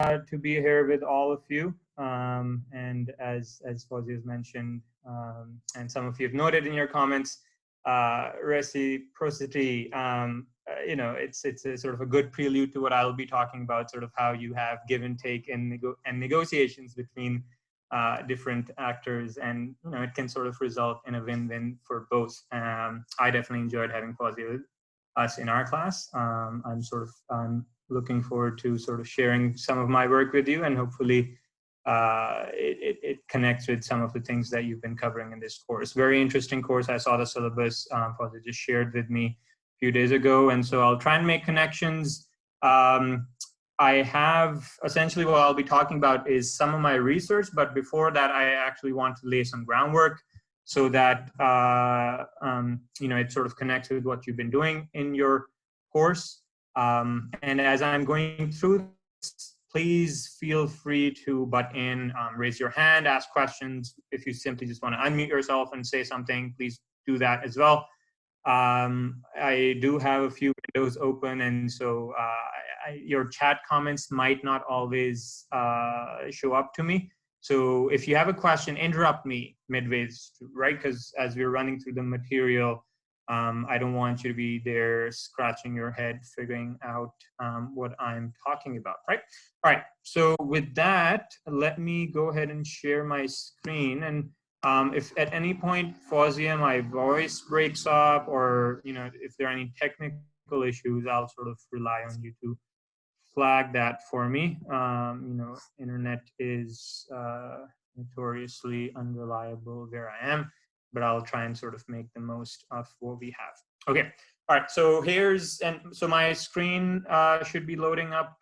to be here with all of you. And as Fawzi has mentioned, and some of you have noted in your comments, reciprocity, it's a sort of a good prelude to what I'll be talking about, sort of how you have give and take and negotiations between different actors, and it can sort of result in a win-win for both. I definitely enjoyed having Fawzi with us in our class. I'm looking forward to sort of sharing some of my work with you, and hopefully it connects with some of the things that you've been covering in this course. Very interesting course. I saw the syllabus Fawzi just shared with me a few days ago, and so I'll try and make connections. I have essentially what I'll be talking about is some of my research, but before that, I actually want to lay some groundwork so that it sort of connects with what you've been doing in your course. And as I'm going through this, please feel free to butt in, raise your hand, ask questions. If you simply just want to unmute yourself and say something, please do that as well. I do have a few windows open, and so your chat comments might not always show up to me. So if you have a question, interrupt me midway, right? Because as we're running through the material, I don't want you to be there scratching your head, figuring out what I'm talking about, right? All right, so with that, let me go ahead and share my screen. And if at any point, Fawzia, my voice breaks up, or if there are any technical issues, I'll sort of rely on you to flag that for me. Internet is notoriously unreliable where I am, but I'll try and sort of make the most of what we have. Okay, all right, so so my screen should be loading up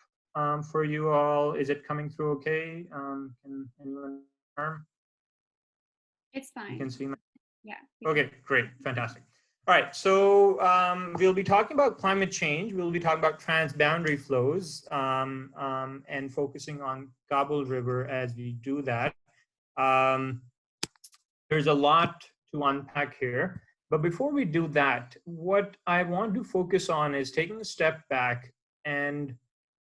for you all. Is it coming through okay? Can anyone confirm? It's fine. You can see my? Yeah. Okay, great, fantastic. All right, so we'll be talking about climate change. We'll be talking about transboundary flows and focusing on Kabul River as we do that. There's a lot to unpack here, but before we do that, what I want to focus on is taking a step back and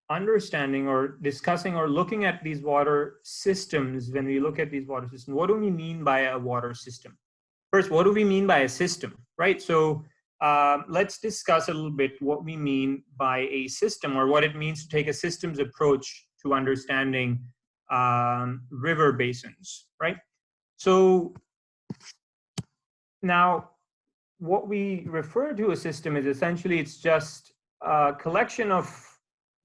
understanding or discussing or looking at these water systems. When we look at these water systems, what do we mean by a water system? First, what do we mean by a system, right? So let's discuss a little bit what we mean by a system, or what it means to take a systems approach to understanding river basins, right? So now what we refer to a system is essentially, it's just a collection of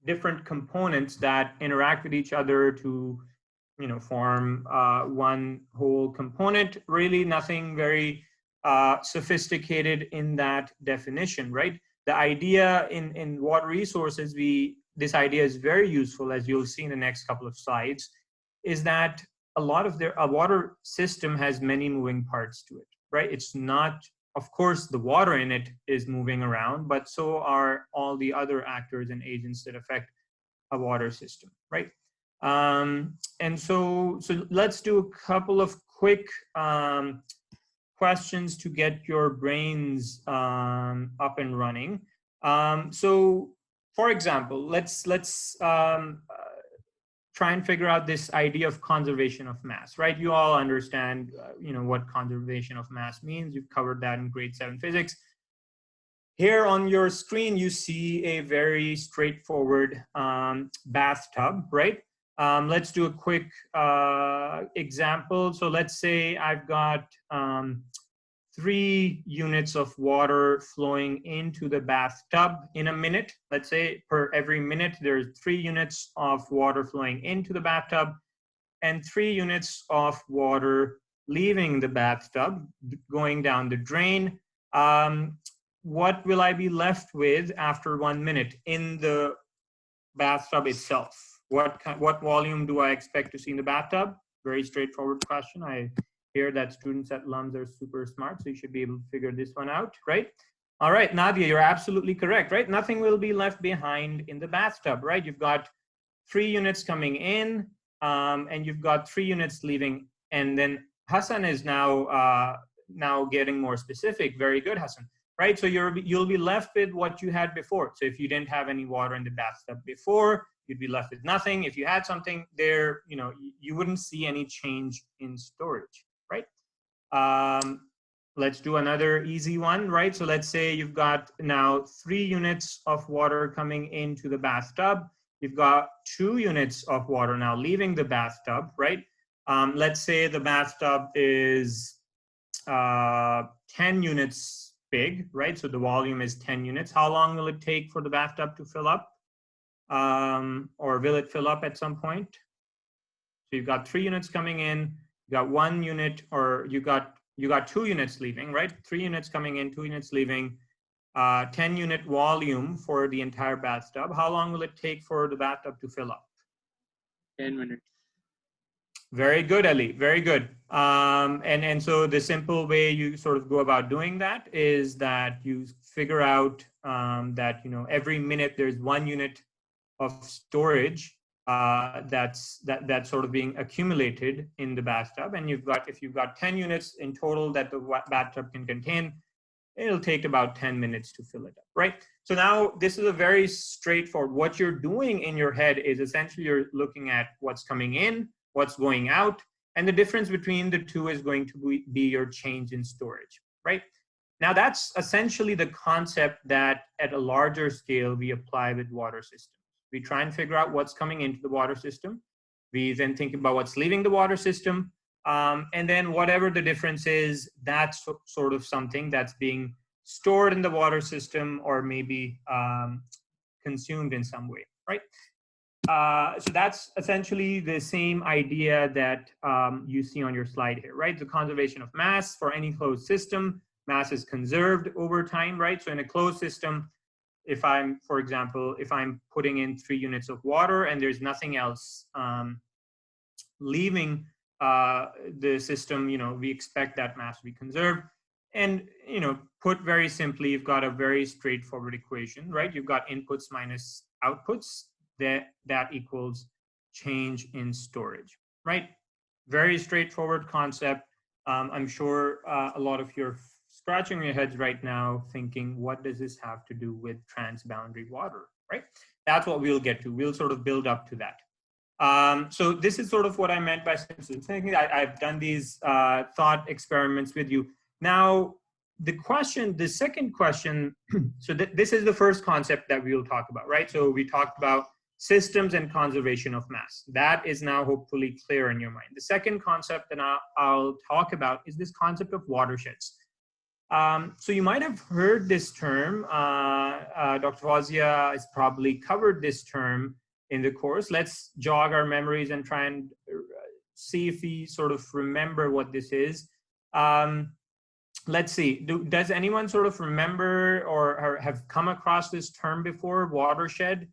different components that interact with each other to form one whole component. Really nothing very sophisticated in that definition, right? The idea in water resources, this idea is very useful, as you'll see in the next couple of slides, is that a water system has many moving parts to it, right? It's not, of course, the water in it is moving around, but so are all the other actors and agents that affect a water system, right? And so let's do a couple of quick questions to get your brains up and running. So, for example, let's try and figure out this idea of conservation of mass, right? You all understand, what conservation of mass means. You've covered that in grade 7 physics. Here on your screen, you see a very straightforward bathtub, right? Let's do a quick example. So let's say I've got 3 units of water flowing into the bathtub in a minute. Let's say per every minute, there's 3 units of water flowing into the bathtub and 3 units of water leaving the bathtub, going down the drain. What will I be left with after 1 minute in the bathtub itself? What volume do I expect to see in the bathtub? Very straightforward question. I hear that students at LUMS are super smart, so you should be able to figure this one out, right? All right, Nadia, you're absolutely correct, right? Nothing will be left behind in the bathtub, right? You've got 3 units coming in, and you've got 3 units leaving, and then Hassan is now getting more specific. Very good, Hassan. Right, so you'll be left with what you had before. So if you didn't have any water in the bathtub before, you'd be left with nothing. If you had something there, you know, you wouldn't see any change in storage, right? Let's do another easy one, right? So let's say you've got now 3 units of water coming into the bathtub. You've got 2 units of water now leaving the bathtub, right? Let's say the bathtub is 10 units big, right? So the volume is 10 units. How long will it take for the bathtub to fill up? Or will it fill up at some point? So you've got 3 units coming in, you got 1 unit, or you got 2 units leaving, right? 3 units coming in, 2 units leaving, 10 unit volume for the entire bathtub. How long will it take for the bathtub to fill up? 10 minutes. Very good, Ali. Very good. And so the simple way you sort of go about doing that is that you figure out that, you know, every minute there's 1 unit of storage that's sort of being accumulated in the bathtub. And if you've got 10 units in total that the bathtub can contain, it'll take about 10 minutes to fill it up, right? So now this is a very straightforward, what you're doing in your head is essentially you're looking at what's coming in, what's going out, and the difference between the two is going to be your change in storage, right? Now that's essentially the concept that at a larger scale we apply with water systems. We try and figure out what's coming into the water system. We then think about what's leaving the water system. And then whatever the difference is, that's sort of something that's being stored in the water system or maybe consumed in some way, right? So that's essentially the same idea that you see on your slide here, right? The conservation of mass for any closed system, mass is conserved over time, right? So in a closed system, if I'm, for example, if I'm putting in 3 units of water and there's nothing else leaving the system, you know, we expect that mass to be conserved. And, you know, put very simply, you've got a very straightforward equation, right? You've got inputs minus outputs, that equals change in storage, right? Very straightforward concept. I'm sure a lot of you are scratching your heads right now thinking, what does this have to do with transboundary water, right? That's what we'll get to. We'll sort of build up to that. So this is sort of what I meant by thinking. I've done these thought experiments with you. Now, the second question, so this is the first concept that we'll talk about, right? So we talked about systems and conservation of mass. That is now hopefully clear in your mind. The second concept that I'll talk about is this concept of watersheds. So you might have heard this term. Dr. Fawzia has probably covered this term in the course. Let's jog our memories and try and see if we sort of remember what this is. Let's see, does anyone sort of remember or have come across this term before, watershed?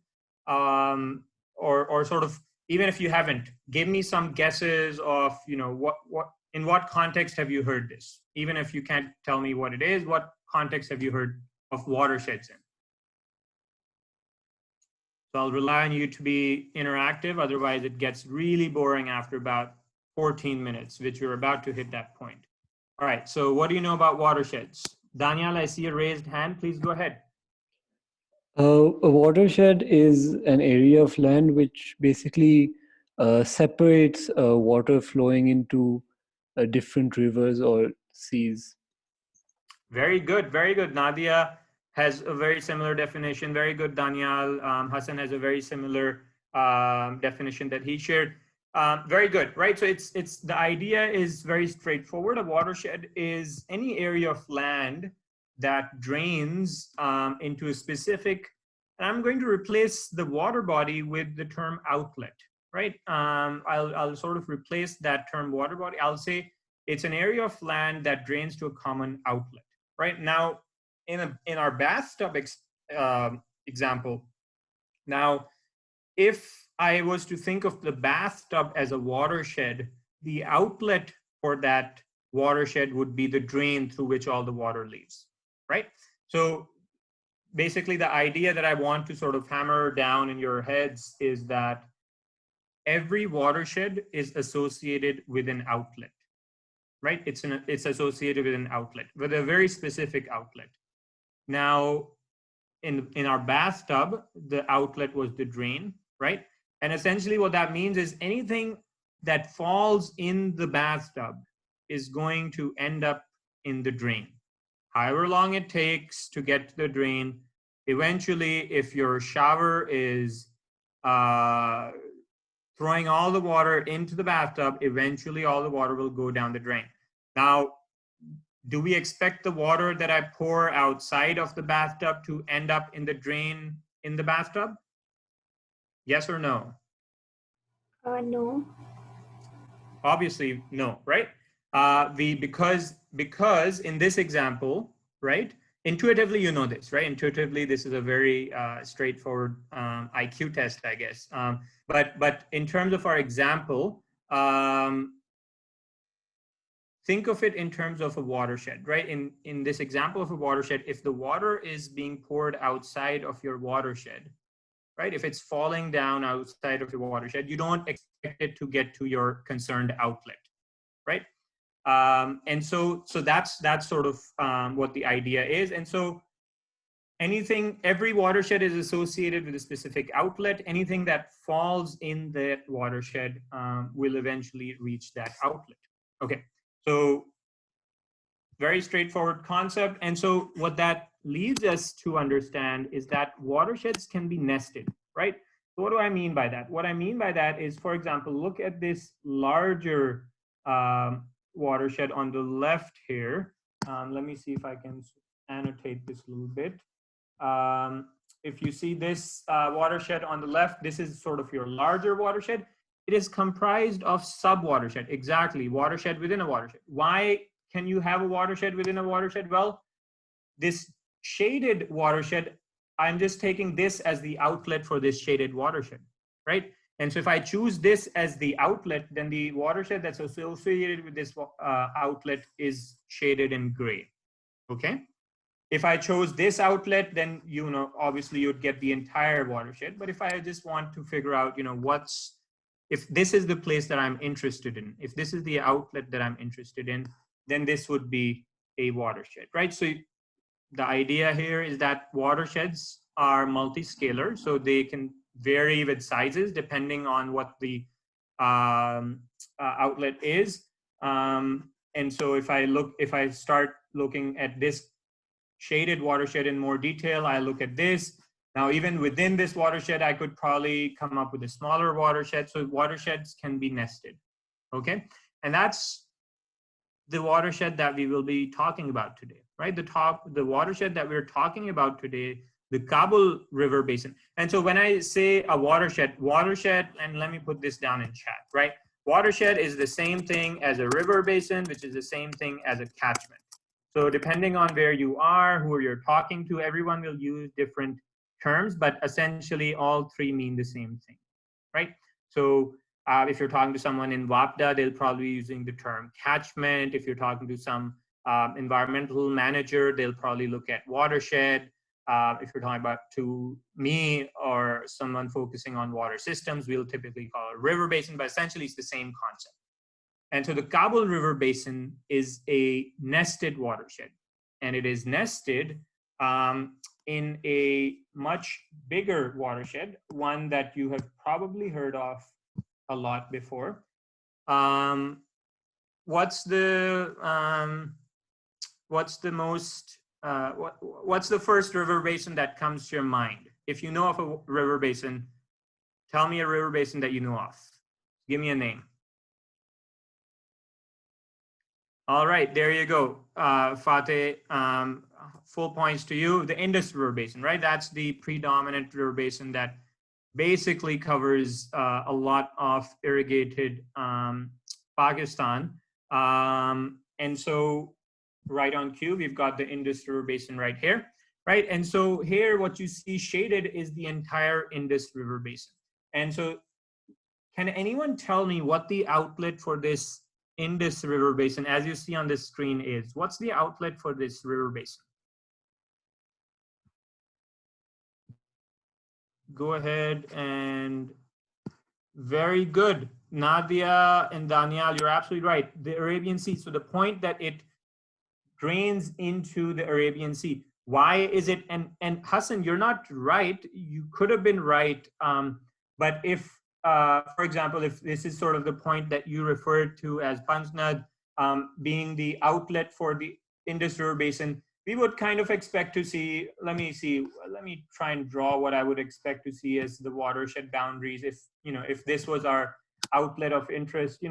Or sort of, even if you haven't, give me some guesses of, you know, in what context have you heard this? Even if you can't tell me what it is, what context have you heard of watersheds in? So I'll rely on you to be interactive, otherwise it gets really boring after about 14 minutes, which you're about to hit that point. All right, so what do you know about watersheds? Daniel, I see a raised hand, please go ahead. A watershed is an area of land which basically separates water flowing into different rivers or seas. Very good, very good. Nadia has a very similar definition. Very good, Daniel. Hassan has a very similar definition that he shared. Very good, right? So it's the idea is very straightforward. A watershed is any area of land that drains into a specific, and I'm going to replace the water body with the term outlet, right? I'll sort of replace that term water body. I'll say it's an area of land that drains to a common outlet, right? Now, in our bathtub example, now, if I was to think of the bathtub as a watershed, the outlet for that watershed would be the drain through which all the water leaves, right? So basically the idea that I want to sort of hammer down in your heads is that every watershed is associated with an outlet, right? It's associated with an outlet, with a very specific outlet. Now, in our bathtub, the outlet was the drain, right? And essentially what that means is anything that falls in the bathtub is going to end up in the drain. However long it takes to get to the drain, eventually, if your shower is throwing all the water into the bathtub, eventually all the water will go down the drain. Now, do we expect the water that I pour outside of the bathtub to end up in the drain in the bathtub? Yes or no? No. Obviously, no, right? Because in this example, right? Intuitively, you know this, right? Intuitively, this is a very straightforward IQ test, I guess. But in terms of our example, think of it in terms of a watershed, right? In this example of a watershed, if the water is being poured outside of your watershed, right? If it's falling down outside of your watershed, you don't expect it to get to your concerned outlet, right? And so that's sort of what the idea is. And so every watershed is associated with a specific outlet. Anything that falls in that watershed will eventually reach that outlet. Okay, so very straightforward concept. And so what that leads us to understand is that watersheds can be nested, right? So what do I mean by that? What I mean by that is, for example, look at this larger watershed on the left here. Let me see if I can annotate this a little bit. If you see this watershed on the left, this is sort of your larger watershed. It is comprised of sub-watershed, exactly, watershed within a watershed. Why can you have a watershed within a watershed? Well, this shaded watershed, I'm just taking this as the outlet for this shaded watershed, right? And so if I choose this as the outlet, then the watershed that's associated with this outlet is shaded in gray, okay? If I chose this outlet, then, obviously you'd get the entire watershed. But if I just want to figure out, if this is the place that I'm interested in, if this is the outlet that I'm interested in, then this would be a watershed, right? So the idea here is that watersheds are multi-scalar, so they can vary with sizes depending on what the outlet is. And so if I start looking at this shaded watershed in more detail, I look at this. Now, even within this watershed, I could probably come up with a smaller watershed. So watersheds can be nested, okay? And that's the watershed that we will be talking about today, right? The watershed that we're talking about today, the Kabul River Basin. And so when I say a watershed, and let me put this down in chat, right? Watershed is the same thing as a river basin, which is the same thing as a catchment. So depending on where you are, who you're talking to, everyone will use different terms, but essentially all three mean the same thing, right? So if you're talking to someone in WAPDA, they'll probably be using the term catchment. If you're talking to some environmental manager, they'll probably look at watershed. If you're talking about to me or someone focusing on water systems, we'll typically call it a river basin, but essentially it's the same concept. And so the Kabul River Basin is a nested watershed, and it is nested in a much bigger watershed, one that you have probably heard of a lot before. What's the first river basin that comes to your mind? If you know of a river basin, tell me a river basin that you know of. Give me a name. All right, there you go, Fateh. Full points to you. The Indus River Basin, right? That's the predominant river basin that basically covers a lot of irrigated Pakistan. And so right on cue, we've got the Indus River Basin right here, right? And so here, what you see shaded is the entire Indus River Basin. And so can anyone tell me what the outlet for this Indus River Basin, as you see on this screen, is? What's the outlet for this river basin? Go ahead and very good. Nadia and Daniel, you're absolutely right. The Arabian Sea. So the point that it drains into the Arabian Sea. Why is it? And Hassan, you're not right. You could have been right. But if, for example, if this is sort of the point that you referred to as Panjnad being the outlet for the Indus River Basin, we would kind of expect to see, let me try and draw what I would expect to see as the watershed boundaries. If, if this was our outlet of interest,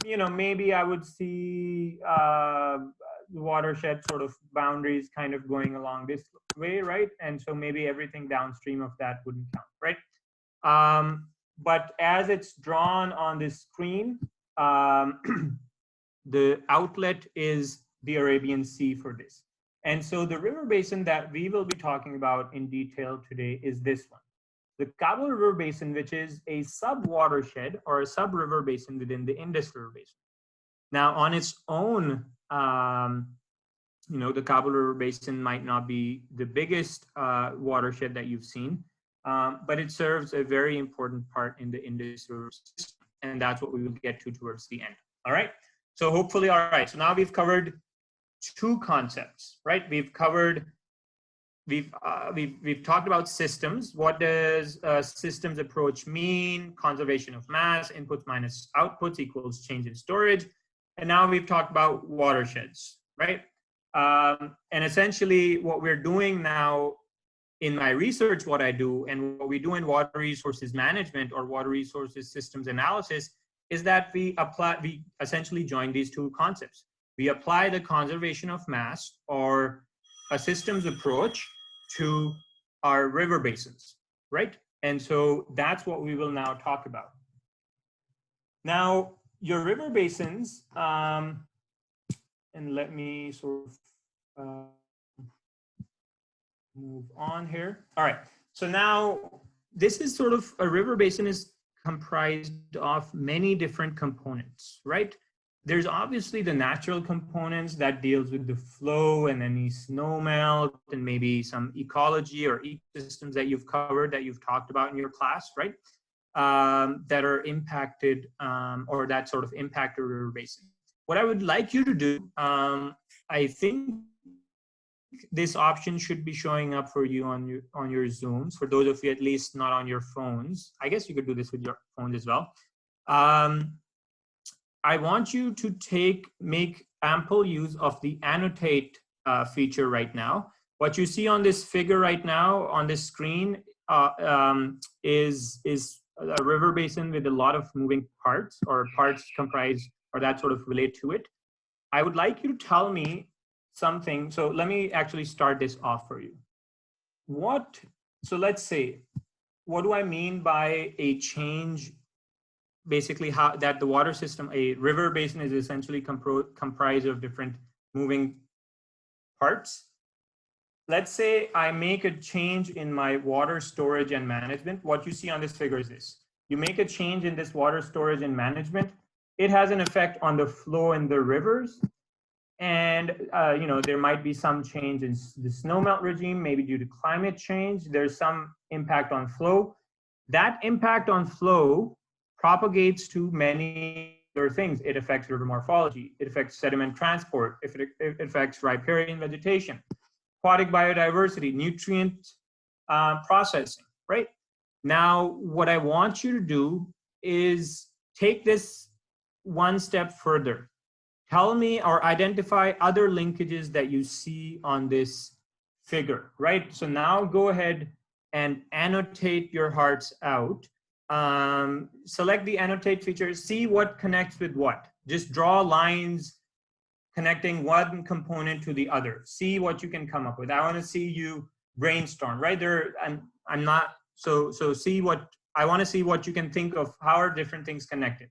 maybe I would see the watershed sort of boundaries kind of going along this way, right? And so maybe everything downstream of that wouldn't count, right? But as it's drawn on this screen, the outlet is the Arabian Sea for this. And so the river basin that we will be talking about in detail today is this one. The Kabul River Basin, which is a sub-watershed or a sub-river basin within the Indus River Basin. Now, on its own, the Kabul River Basin might not be the biggest watershed that you've seen, but it serves a very important part in the Indus River system, and that's what we will get to towards the end. All right. So hopefully, all right. So now we've covered two concepts, right? We've talked about systems. What does a systems approach mean? Conservation of mass, inputs minus outputs equals change in storage. And now we've talked about watersheds, right? And essentially what we're doing now in my research, what I do and what we do in water resources management or water resources systems analysis is that we essentially join these two concepts. We apply the conservation of mass or a systems approach to our river basins, right? And so that's what we will now talk about. Now, your river basins, and let me sort of move on here. All right, so now this is sort of, a river basin is comprised of many different components, right? There's obviously the natural components that deals with the flow and any snow melt and maybe some ecology or ecosystems that you've covered, that you've talked about in your class, right? That are impacted or that sort of impact a river basin. What I would like you to do, I think this option should be showing up for you on your Zooms, for those of you at least not on your phones. I guess you could do this with your phones as well. I want you to make ample use of the annotate feature right now. What you see on this figure right now on this screen is a river basin with a lot of moving parts or parts comprised or that sort of relate to it. I would like you to tell me something. So let me actually start this off for you. So let's say, what do I mean by a change? Basically, how that the water system, a river basin, is essentially comprised of different moving parts. Let's say I make a change in my water storage and management. What you see on this figure is this. You make a change in this water storage and management. It has an effect on the flow in the rivers. And there might be some change in the snowmelt regime, maybe due to climate change. There's some impact on flow. That impact on flow propagates to many other things. It affects river morphology. It affects sediment transport. It affects riparian vegetation, aquatic biodiversity, nutrient processing, right? Now, what I want you to do is take this one step further. Tell me or identify other linkages that you see on this figure, right? So now go ahead and annotate your hearts out. Select the annotate feature, see what connects with what. Just draw lines connecting one component to the other. See what you can come up with. I want to see you brainstorm, right? I'm not, so see what, I want to see what you can think of. How are different things connected?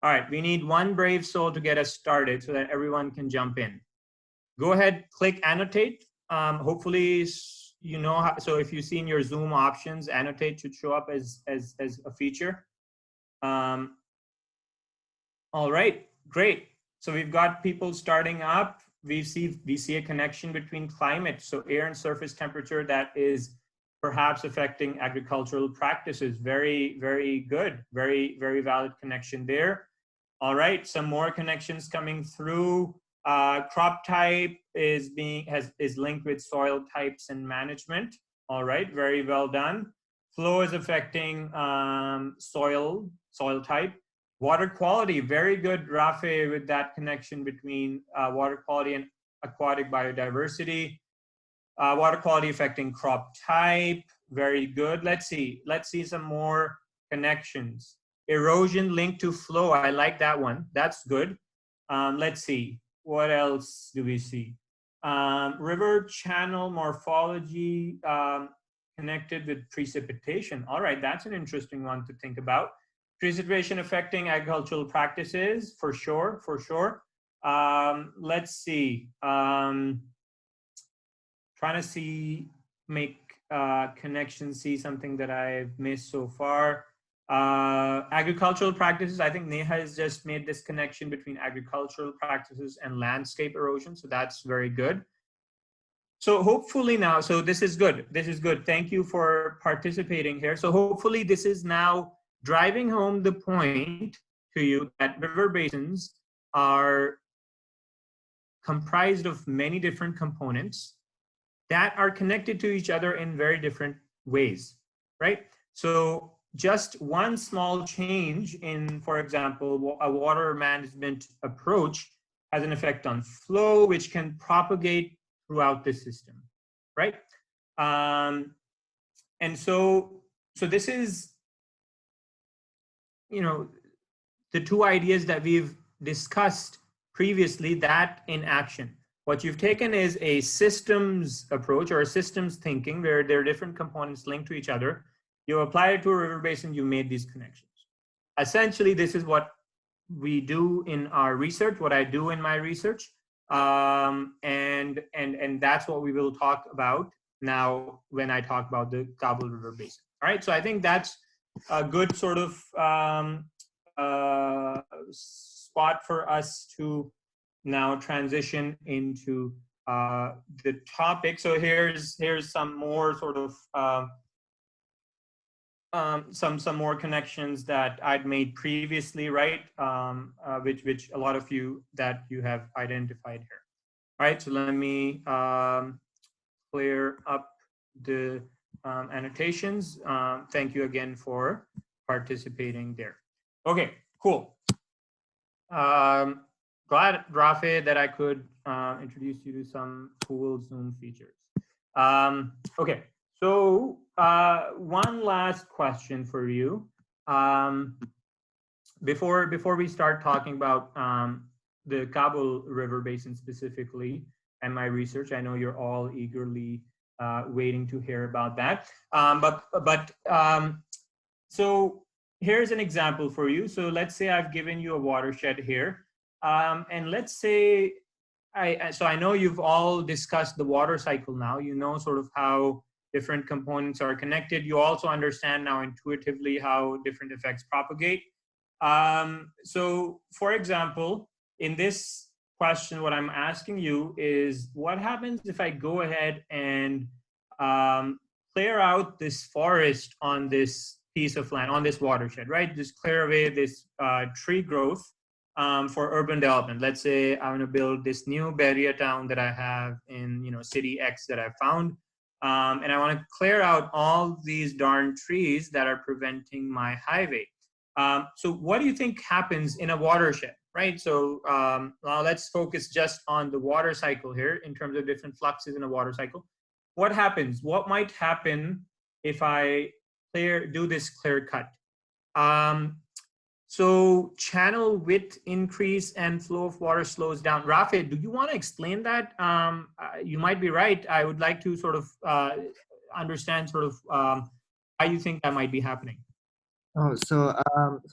All right, we need one brave soul to get us started so that everyone can jump in. Go ahead, click annotate. Hopefully, you know how, so if you see in your Zoom options, annotate should show up as a feature. All right, great. So we've got people starting up. We see a connection between climate, so air and surface temperature, that is perhaps affecting agricultural practices. Very, very good. Very, very valid connection there. All right, some more connections coming through. Crop type is linked with soil types and management. All right, very well done. Flow is affecting soil type. Water quality, very good, Rafe, with that connection between water quality and aquatic biodiversity. Water quality affecting crop type, very good. Let's see some more connections. Erosion linked to flow, I like that one, that's good. Let's see, what else do we see? River channel morphology connected with precipitation. All right, that's an interesting one to think about. Precipitation affecting agricultural practices, for sure. Let's see. Trying to make connections, see something that I've missed so far. Agricultural practices, I think Neha has just made this connection between agricultural practices and landscape erosion, so that's very good. So hopefully now, so this is good. Thank you for participating here. So hopefully this is now driving home the point to you that river basins are comprised of many different components that are connected to each other in very different ways, right? So just one small change in, for example, a water management approach has an effect on flow, which can propagate throughout the system, right? And so this is, the two ideas that we've discussed previously, that in action. What you've taken is a systems approach or a systems thinking where there are different components linked to each other. You apply it to a river basin, you made these connections. Essentially, this is what we do in our research, what I do in my research. And that's what we will talk about now when I talk about the Kabul River Basin. All right, so I think that's a good sort of spot for us to now transition into the topic. So here's some more sort of some more connections that I'd made previously, right? Which a lot of you that you have identified here. All right, so let me clear up the annotations. Thank you again for participating there. Okay, cool. Glad, Rafe, that I could introduce you to some cool Zoom features. Okay, so one last question for you. Before we start talking about the Kabul River Basin specifically and my research, I know you're all eagerly waiting to hear about that. So here's an example for you. So let's say I've given you a watershed here. And let's say, so I know you've all discussed the water cycle now. You know sort of how different components are connected. You also understand now intuitively how different effects propagate. So for example, in this question, what I'm asking you is, what happens if I go ahead and clear out this forest on this piece of land, on this watershed, right? Just clear away this tree growth for urban development. Let's say I want to build this new barrier town that I have in city X that I found, and I want to clear out all these darn trees that are preventing my highway. So what do you think happens in a watershed, right? So now let's focus just on the water cycle here in terms of different fluxes in a water cycle. What happens? What might happen if I do this clear cut? So channel width increase and flow of water slows down. Rafe, do you want to explain that? You might be right. I would like to sort of understand sort of how you think that might be happening. Oh, so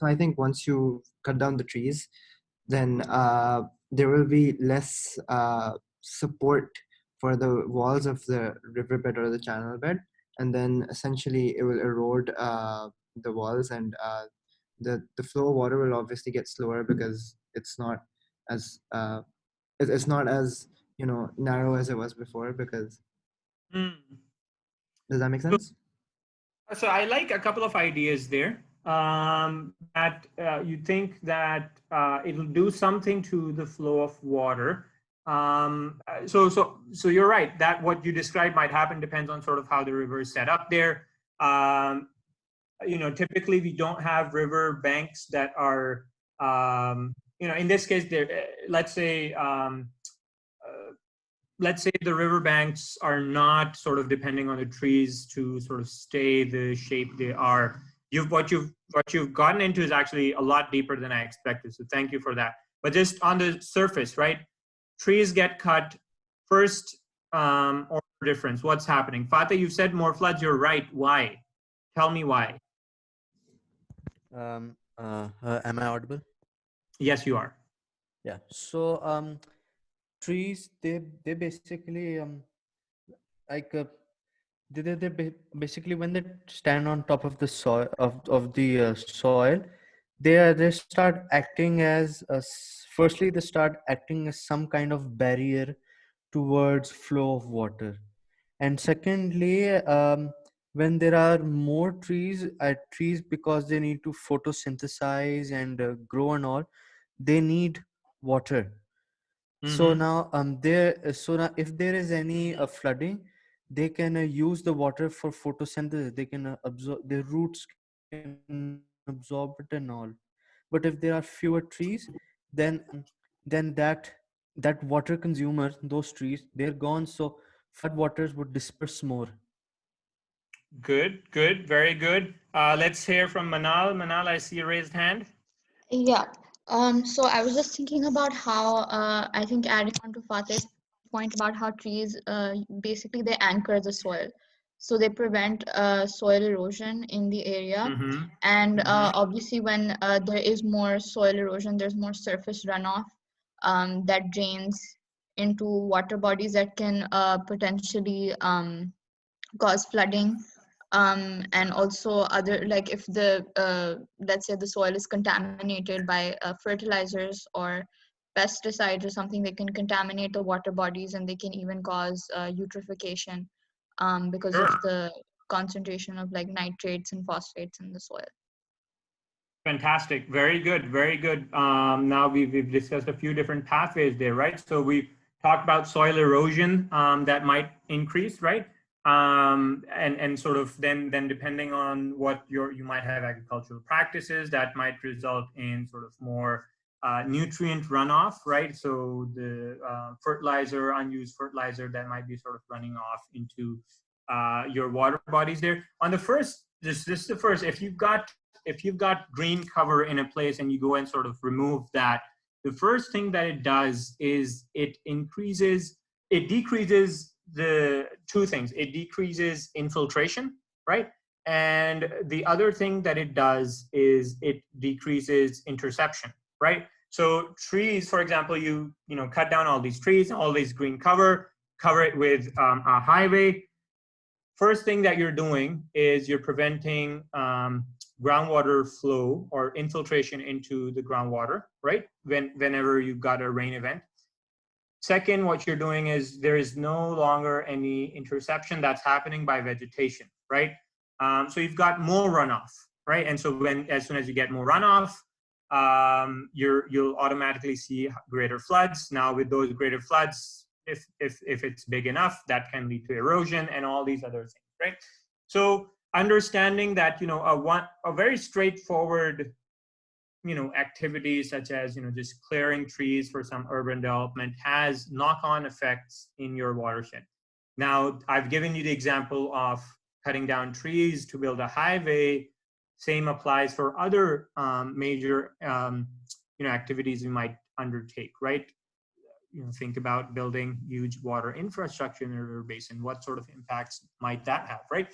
I think once you cut down the trees, then there will be less support for the walls of the riverbed or the channel bed, and then essentially it will erode the walls, and the flow of water will obviously get slower because it's not as narrow as it was before. Because does that make sense? So I like a couple of ideas there. That you think that it'll do something to the flow of water. So you're right that what you described might happen depends on sort of how the river is set up there. typically we don't have river banks that are, in this case, let's say the river banks are not sort of depending on the trees to sort of stay the shape they are. What you've gotten into is actually a lot deeper than I expected. So thank you for that. But just on the surface, right? Trees get cut first, order difference. What's happening? Fateh, you said more floods. You're right. Why? Tell me why. Am I audible? Yes, you are. Yeah. So trees, they basically like basically when they stand on top of the soil of the soil, they start acting as firstly they start acting as some kind of barrier towards flow of water, and secondly when there are more trees because they need to photosynthesize and grow and all, they need water. So now if there is any flooding, they can use the water for photosynthesis. They can absorb, their roots can absorb it and all. But if there are fewer trees, then that water consumer, those trees, they're gone. So flood waters would disperse more. Good, very good. Let's hear from Manal. Manal, I see a raised hand. Yeah. So I was just thinking about how I think adding on to Fateh's point about how trees basically they anchor the soil, so they prevent soil erosion in the area. And obviously, when there is more soil erosion, there's more surface runoff that drains into water bodies that can potentially cause flooding, and also other, like if the let's say the soil is contaminated by fertilizers or pesticides or something, they can contaminate the water bodies, and they can even cause eutrophication because of the concentration of like nitrates and phosphates in the soil. Fantastic. Very good. Very good. Now we've discussed a few different pathways there, right? So we talked about soil erosion that might increase, right? And sort of then depending on what you might have agricultural practices that might result in sort of more nutrient runoff, right? So the unused fertilizer that might be sort of running off into your water bodies there. On the first, this is the first, if you've got green cover in a place and you go and sort of remove that, the first thing that it does is it decreases the two things. It decreases infiltration, right? And the other thing that it does is it decreases interception, right? So trees, for example, you cut down all these trees, all these green cover it with a highway. First thing that you're doing is you're preventing groundwater flow or infiltration into the groundwater, right? Whenever you've got a rain event. Second, what you're doing is there is no longer any interception that's happening by vegetation, right? So you've got more runoff, right? And so as soon as you get more runoff, you'll automatically see greater floods. Now with those greater floods, if it's big enough, that can lead to erosion and all these other things, right? So understanding that, a very straightforward, activities such as, just clearing trees for some urban development has knock-on effects in your watershed. Now, I've given you the example of cutting down trees to build a highway. Same applies for other major, activities you might undertake, right? Think about building huge water infrastructure in a river basin. What sort of impacts might that have, right?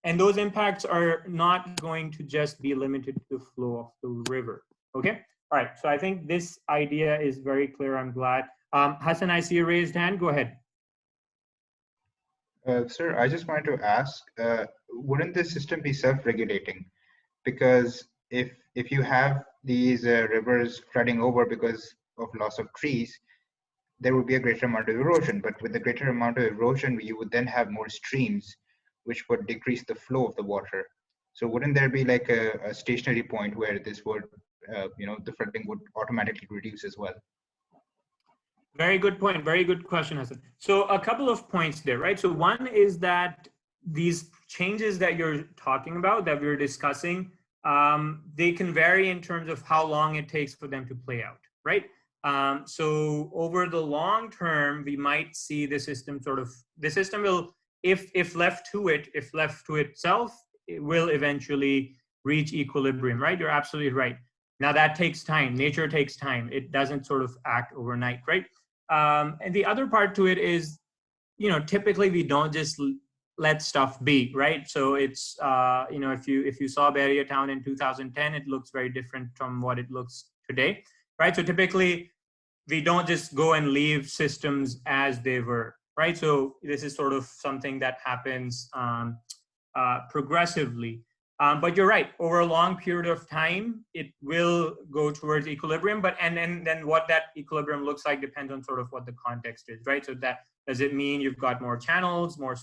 And those impacts are not going to just be limited to the flow of the river, okay? All right, so I think this idea is very clear, I'm glad. Hassan, I see a raised hand, go ahead. Sir, I just wanted to ask, wouldn't this system be self-regulating? Because if you have these rivers flooding over because of loss of trees, there would be a greater amount of erosion. But with the greater amount of erosion, you would then have more streams, which would decrease the flow of the water. So wouldn't there be like a stationary point where this would, the flooding would automatically reduce as well? Very good point. Very good question, Hassan. So a couple of points there, right? So one is that these changes that you're talking about, that we're discussing, they can vary in terms of how long it takes for them to play out, right? So over the long term, we might see the system will, if left to itself, it will eventually reach equilibrium, right? You're absolutely right. Now that takes time. Nature takes time. It doesn't sort of act overnight, right? And the other part to it is, typically we don't just let stuff be, right? So it's, if you saw Barrier Town in 2010, it looks very different from what it looks today, right? So typically we don't just go and leave systems as they were, right? So this is sort of something that happens progressively. But you're right, over a long period of time, it will go towards equilibrium, and then what that equilibrium looks like depends on sort of what the context is, right? So that, does it mean you've got more channels, more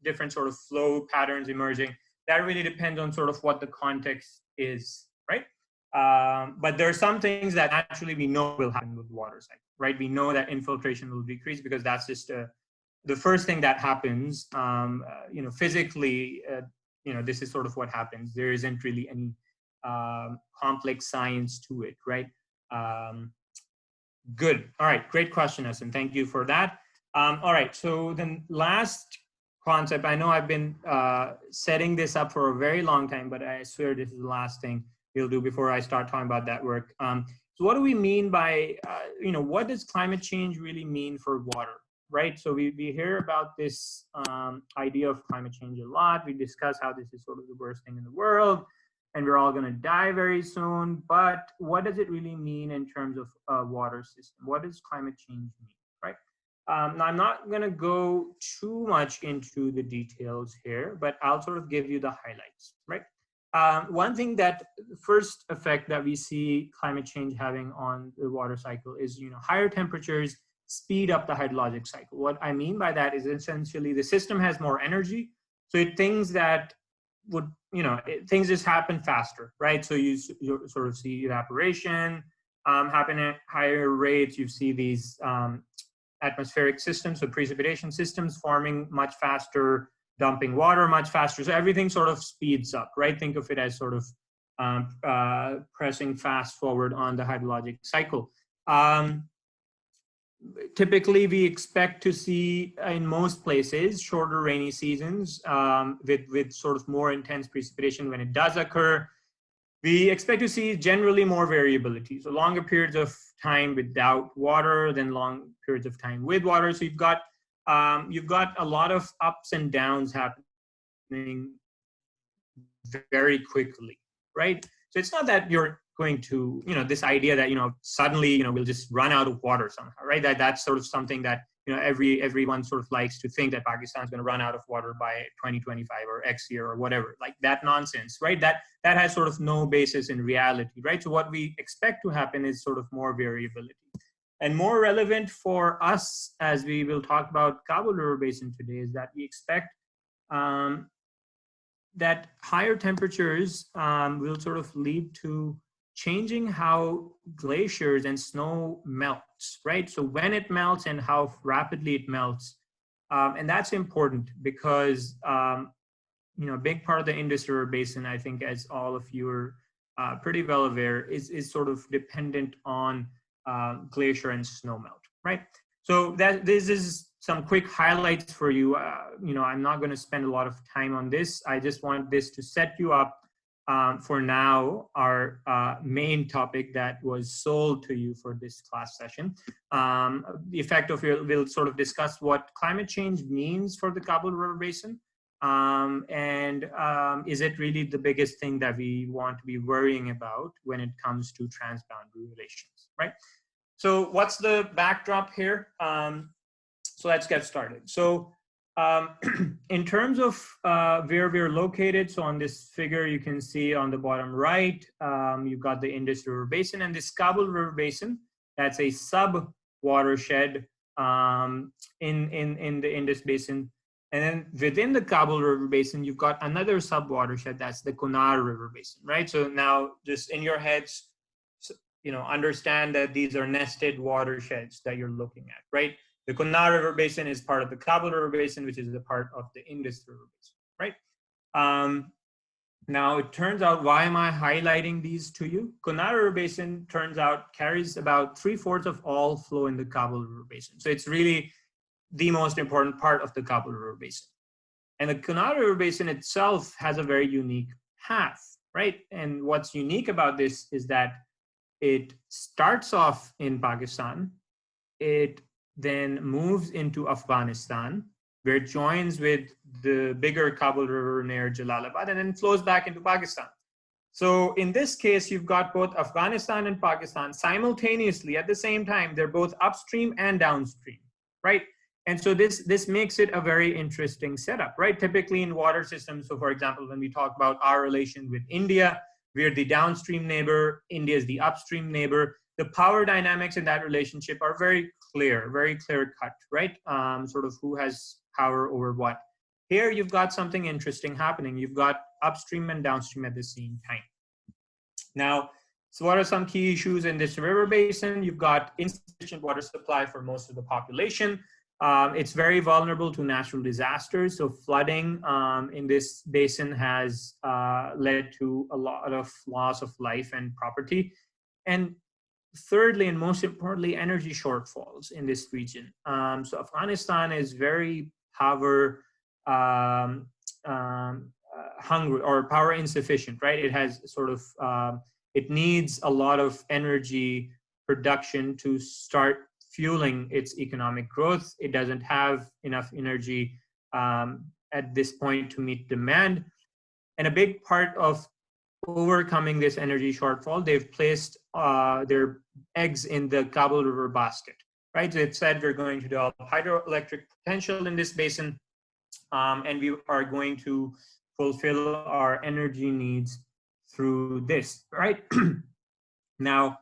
different sort of flow patterns emerging? That really depends on sort of what the context is, right? But there are some things that actually we know will happen with the water cycle, right? We know that infiltration will decrease because that's just the first thing that happens, physically. This is sort of what happens. There isn't really any complex science to it, right? Good. All right, great question, Hassan. Thank you for that. All right, so then last concept, I know I've been setting this up for a very long time, but I swear this is the last thing we'll do before I start talking about that work. So what do we mean by, what does climate change really mean for water? Right, so we hear about this idea of climate change a lot. We discuss how this is sort of the worst thing in the world, and we're all going to die very soon. But what does it really mean in terms of a water system? What does climate change mean, right? Now, I'm not going to go too much into the details here, but I'll sort of give you the highlights, right? One thing that first effect that we see climate change having on the water cycle is, higher temperatures speed up the hydrologic cycle. What I mean by that is essentially the system has more energy. So things that would, things just happen faster, right? So you sort of see evaporation happen at higher rates. You see these atmospheric systems, so precipitation systems forming much faster, dumping water much faster. So everything sort of speeds up, right? Think of it as sort of pressing fast forward on the hydrologic cycle. Typically, we expect to see in most places shorter rainy seasons with sort of more intense precipitation when it does occur. We expect to see generally more variability, so longer periods of time without water than long periods of time with water. So you've got a lot of ups and downs happening very quickly, right? So it's not that you're going to, this idea that, suddenly, we'll just run out of water somehow, right? That's sort of something that, everyone sort of likes to think that Pakistan is going to run out of water by 2025 or X year or whatever, like that nonsense, right? That has sort of no basis in reality, right? So what we expect to happen is sort of more variability. And more relevant for us, as we will talk about Kabul River Basin today, is that we expect that higher temperatures will sort of lead to changing how glaciers and snow melts, right? So when it melts and how rapidly it melts. And that's important because, a big part of the Indus River Basin, I think, as all of you are pretty well aware, is sort of dependent on glacier and snow melt, right? So this is some quick highlights for you. I'm not going to spend a lot of time on this. I just want this to set you up for now, our main topic that was sold to you for this class session. The effect of it, we'll sort of discuss what climate change means for the Kabul River Basin. And is it really the biggest thing that we want to be worrying about when it comes to transboundary relations, right? So what's the backdrop here? So let's get started. So in terms of where we're located, so on this figure, you can see on the bottom right, you've got the Indus River Basin, and this Kabul River Basin, that's a sub-watershed in the Indus Basin. And then within the Kabul River Basin, you've got another sub-watershed, that's the Kunar River Basin, right? So now just in your heads, understand that these are nested watersheds that you're looking at, right? The Kunar River Basin is part of the Kabul River Basin, which is a part of the Indus River Basin, right? Now it turns out, why am I highlighting these to you? Kunal River Basin turns out carries about 3/4 of all flow in the Kabul River Basin. So it's really the most important part of the Kabul River Basin. And the Kunal River Basin itself has a very unique path, right? And what's unique about this is that it starts off in Pakistan, it then moves into Afghanistan, where it joins with the bigger Kabul River near Jalalabad, and then flows back into Pakistan. So in this case, you've got both Afghanistan and Pakistan simultaneously at the same time. They're both upstream and downstream, right? And so this makes it a very interesting setup, right? Typically in water systems, so for example, when we talk about our relation with India, we're the downstream neighbor, India is the upstream neighbor. The power dynamics in that relationship are very clear cut, right? Sort of who has power over what. Here you've got something interesting happening. You've got upstream and downstream at the same time. Now, so what are some key issues in this river basin? You've got insufficient water supply for most of the population. It's very vulnerable to natural disasters. So flooding in this basin has led to a lot of loss of life and property. And thirdly, and most importantly, energy shortfalls in this region. So Afghanistan is very power hungry or power insufficient, right? It has sort of, it needs a lot of energy production to start fueling its economic growth. It doesn't have enough energy at this point to meet demand. And a big part of overcoming this energy shortfall, they've placed their eggs in the Kabul River basket, right? So it said we're going to develop hydroelectric potential in this basin, and we are going to fulfill our energy needs through this, right? Now,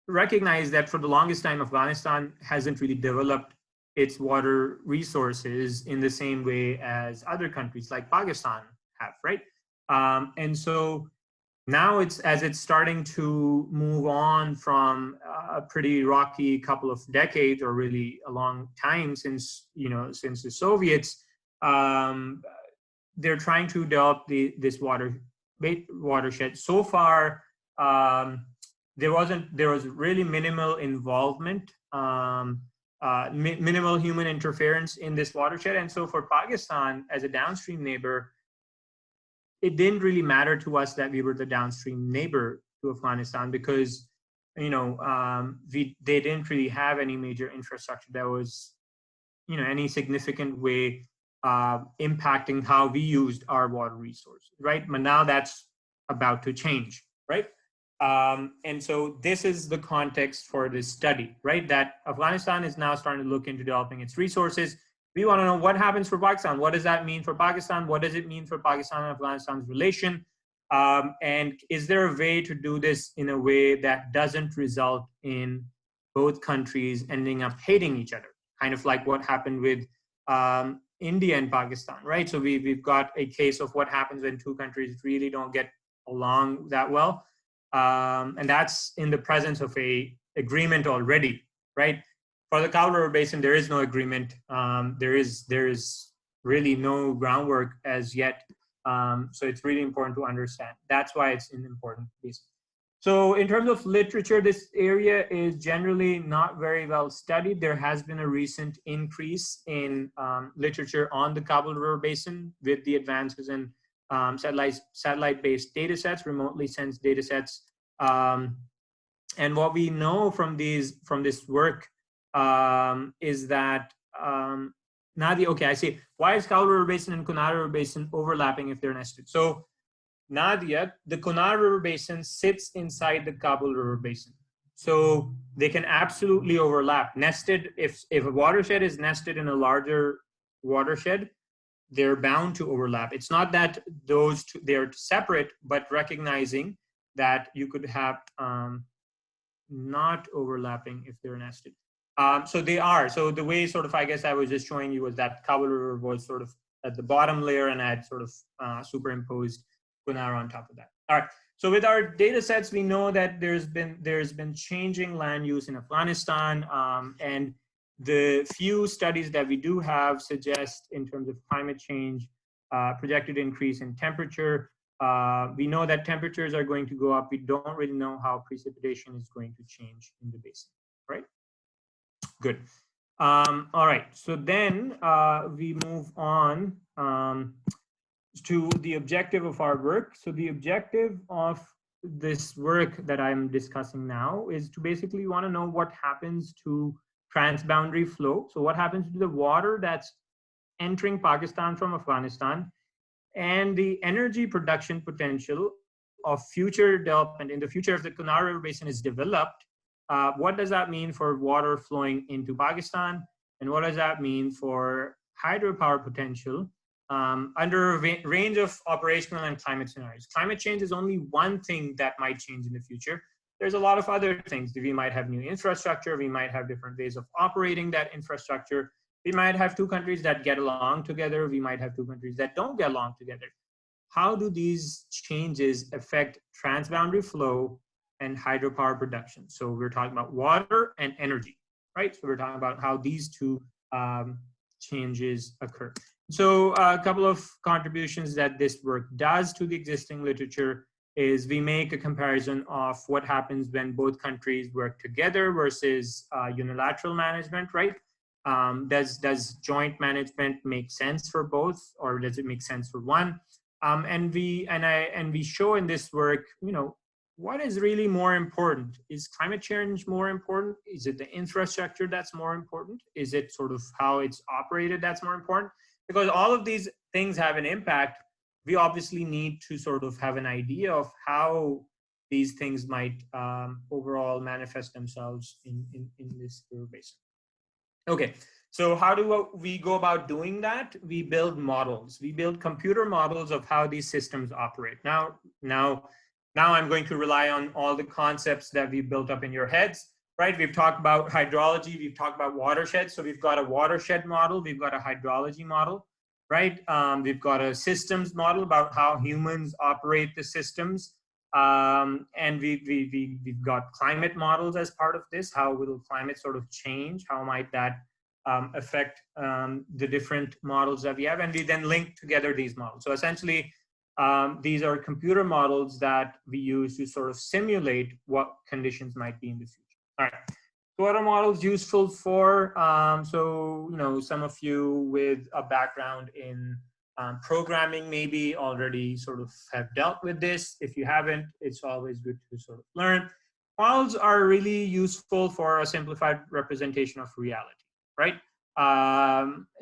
recognize that for the longest time, Afghanistan hasn't really developed its water resources in the same way as other countries like Pakistan have, right? And so now it's starting to move on from a pretty rocky couple of decades, or really a long time since the Soviets. They're trying to develop this watershed. So far, there was really minimal involvement, minimal human interference in this watershed. And so for Pakistan as a downstream neighbor, it didn't really matter to us that we were the downstream neighbor to Afghanistan, because they didn't really have any major infrastructure that was any significant way impacting how we used our water resources, right? But now that's about to change, right? And so this is the context for this study, right? That Afghanistan is now starting to look into developing its resources. We want to know what happens for Pakistan. What does that mean for Pakistan? What does it mean for Pakistan and Afghanistan's relation? And is there a way to do this in a way that doesn't result in both countries ending up hating each other? Kind of like what happened with India and Pakistan, right? So we've got a case of what happens when two countries really don't get along that well. And that's in the presence of a agreement already, right? For the Kabul River Basin, there is no agreement. There is really no groundwork as yet. So it's really important to understand. That's why it's an important basin. So in terms of literature, this area is generally not very well studied. There has been a recent increase in literature on the Kabul River Basin with the advances in satellite-based data sets, remotely sensed data sets. And what we know from this work is that Nadia, okay, I see. Why is Kabul River Basin and Kunal River Basin overlapping if they're nested? So Nadia, the Kunal River Basin sits inside the Kabul River Basin. So they can absolutely overlap. Nested, if a watershed is nested in a larger watershed, they're bound to overlap. It's not that those two, they're separate, but recognizing that you could have not overlapping if they're nested. So they are. So the way sort of, I guess I was just showing you was that Kabul River was sort of at the bottom layer and I had sort of superimposed Kunal on top of that. All right. So with our data sets, we know that there's been changing land use in Afghanistan, and the few studies that we do have suggest in terms of climate change projected increase in temperature. We know that temperatures are going to go up. We don't really know how precipitation is going to change in the basin, right? Good. All right, so then we move on to the objective of our work. So the objective of this work that I'm discussing now is to basically want to know what happens to transboundary flow. So what happens to the water that's entering Pakistan from Afghanistan, and the energy production potential of future development in the future if the Kanawar River Basin is developed. What does that mean for water flowing into Pakistan? And what does that mean for hydropower potential under a range of operational and climate scenarios? Climate change is only one thing that might change in the future. There's a lot of other things. We might have new infrastructure. We might have different ways of operating that infrastructure. We might have two countries that get along together. We might have two countries that don't get along together. How do these changes affect transboundary flow and hydropower production? So we're talking about water and energy, right? So we're talking about how these two changes occur. So a couple of contributions that this work does to the existing literature is we make a comparison of what happens when both countries work together versus unilateral management, right? Does joint management make sense for both, or does it make sense for one? And we show in this work, you know, what is really more important? Is climate change more important? Is it the infrastructure that's more important? Is it sort of how it's operated that's more important? Because all of these things have an impact. We obviously need to sort of have an idea of how these things might overall manifest themselves in this river basin. Okay, so how do we go about doing that? We build models. We build computer models of how these systems operate. Now I'm going to rely on all the concepts that we built up in your heads, right? We've talked about hydrology. We've talked about watersheds. So we've got a watershed model. We've got a hydrology model, right? We've got a systems model about how humans operate the systems. And we've got climate models as part of this. How will climate sort of change? How might that affect the different models that we have? And we then link together these models. So essentially, these are computer models that we use to sort of simulate what conditions might be in the future. All right. So what are models useful for? So, you know, some of you with a background in programming maybe already sort of have dealt with this. If you haven't, it's always good to sort of learn. Models are really useful for a simplified representation of reality, right?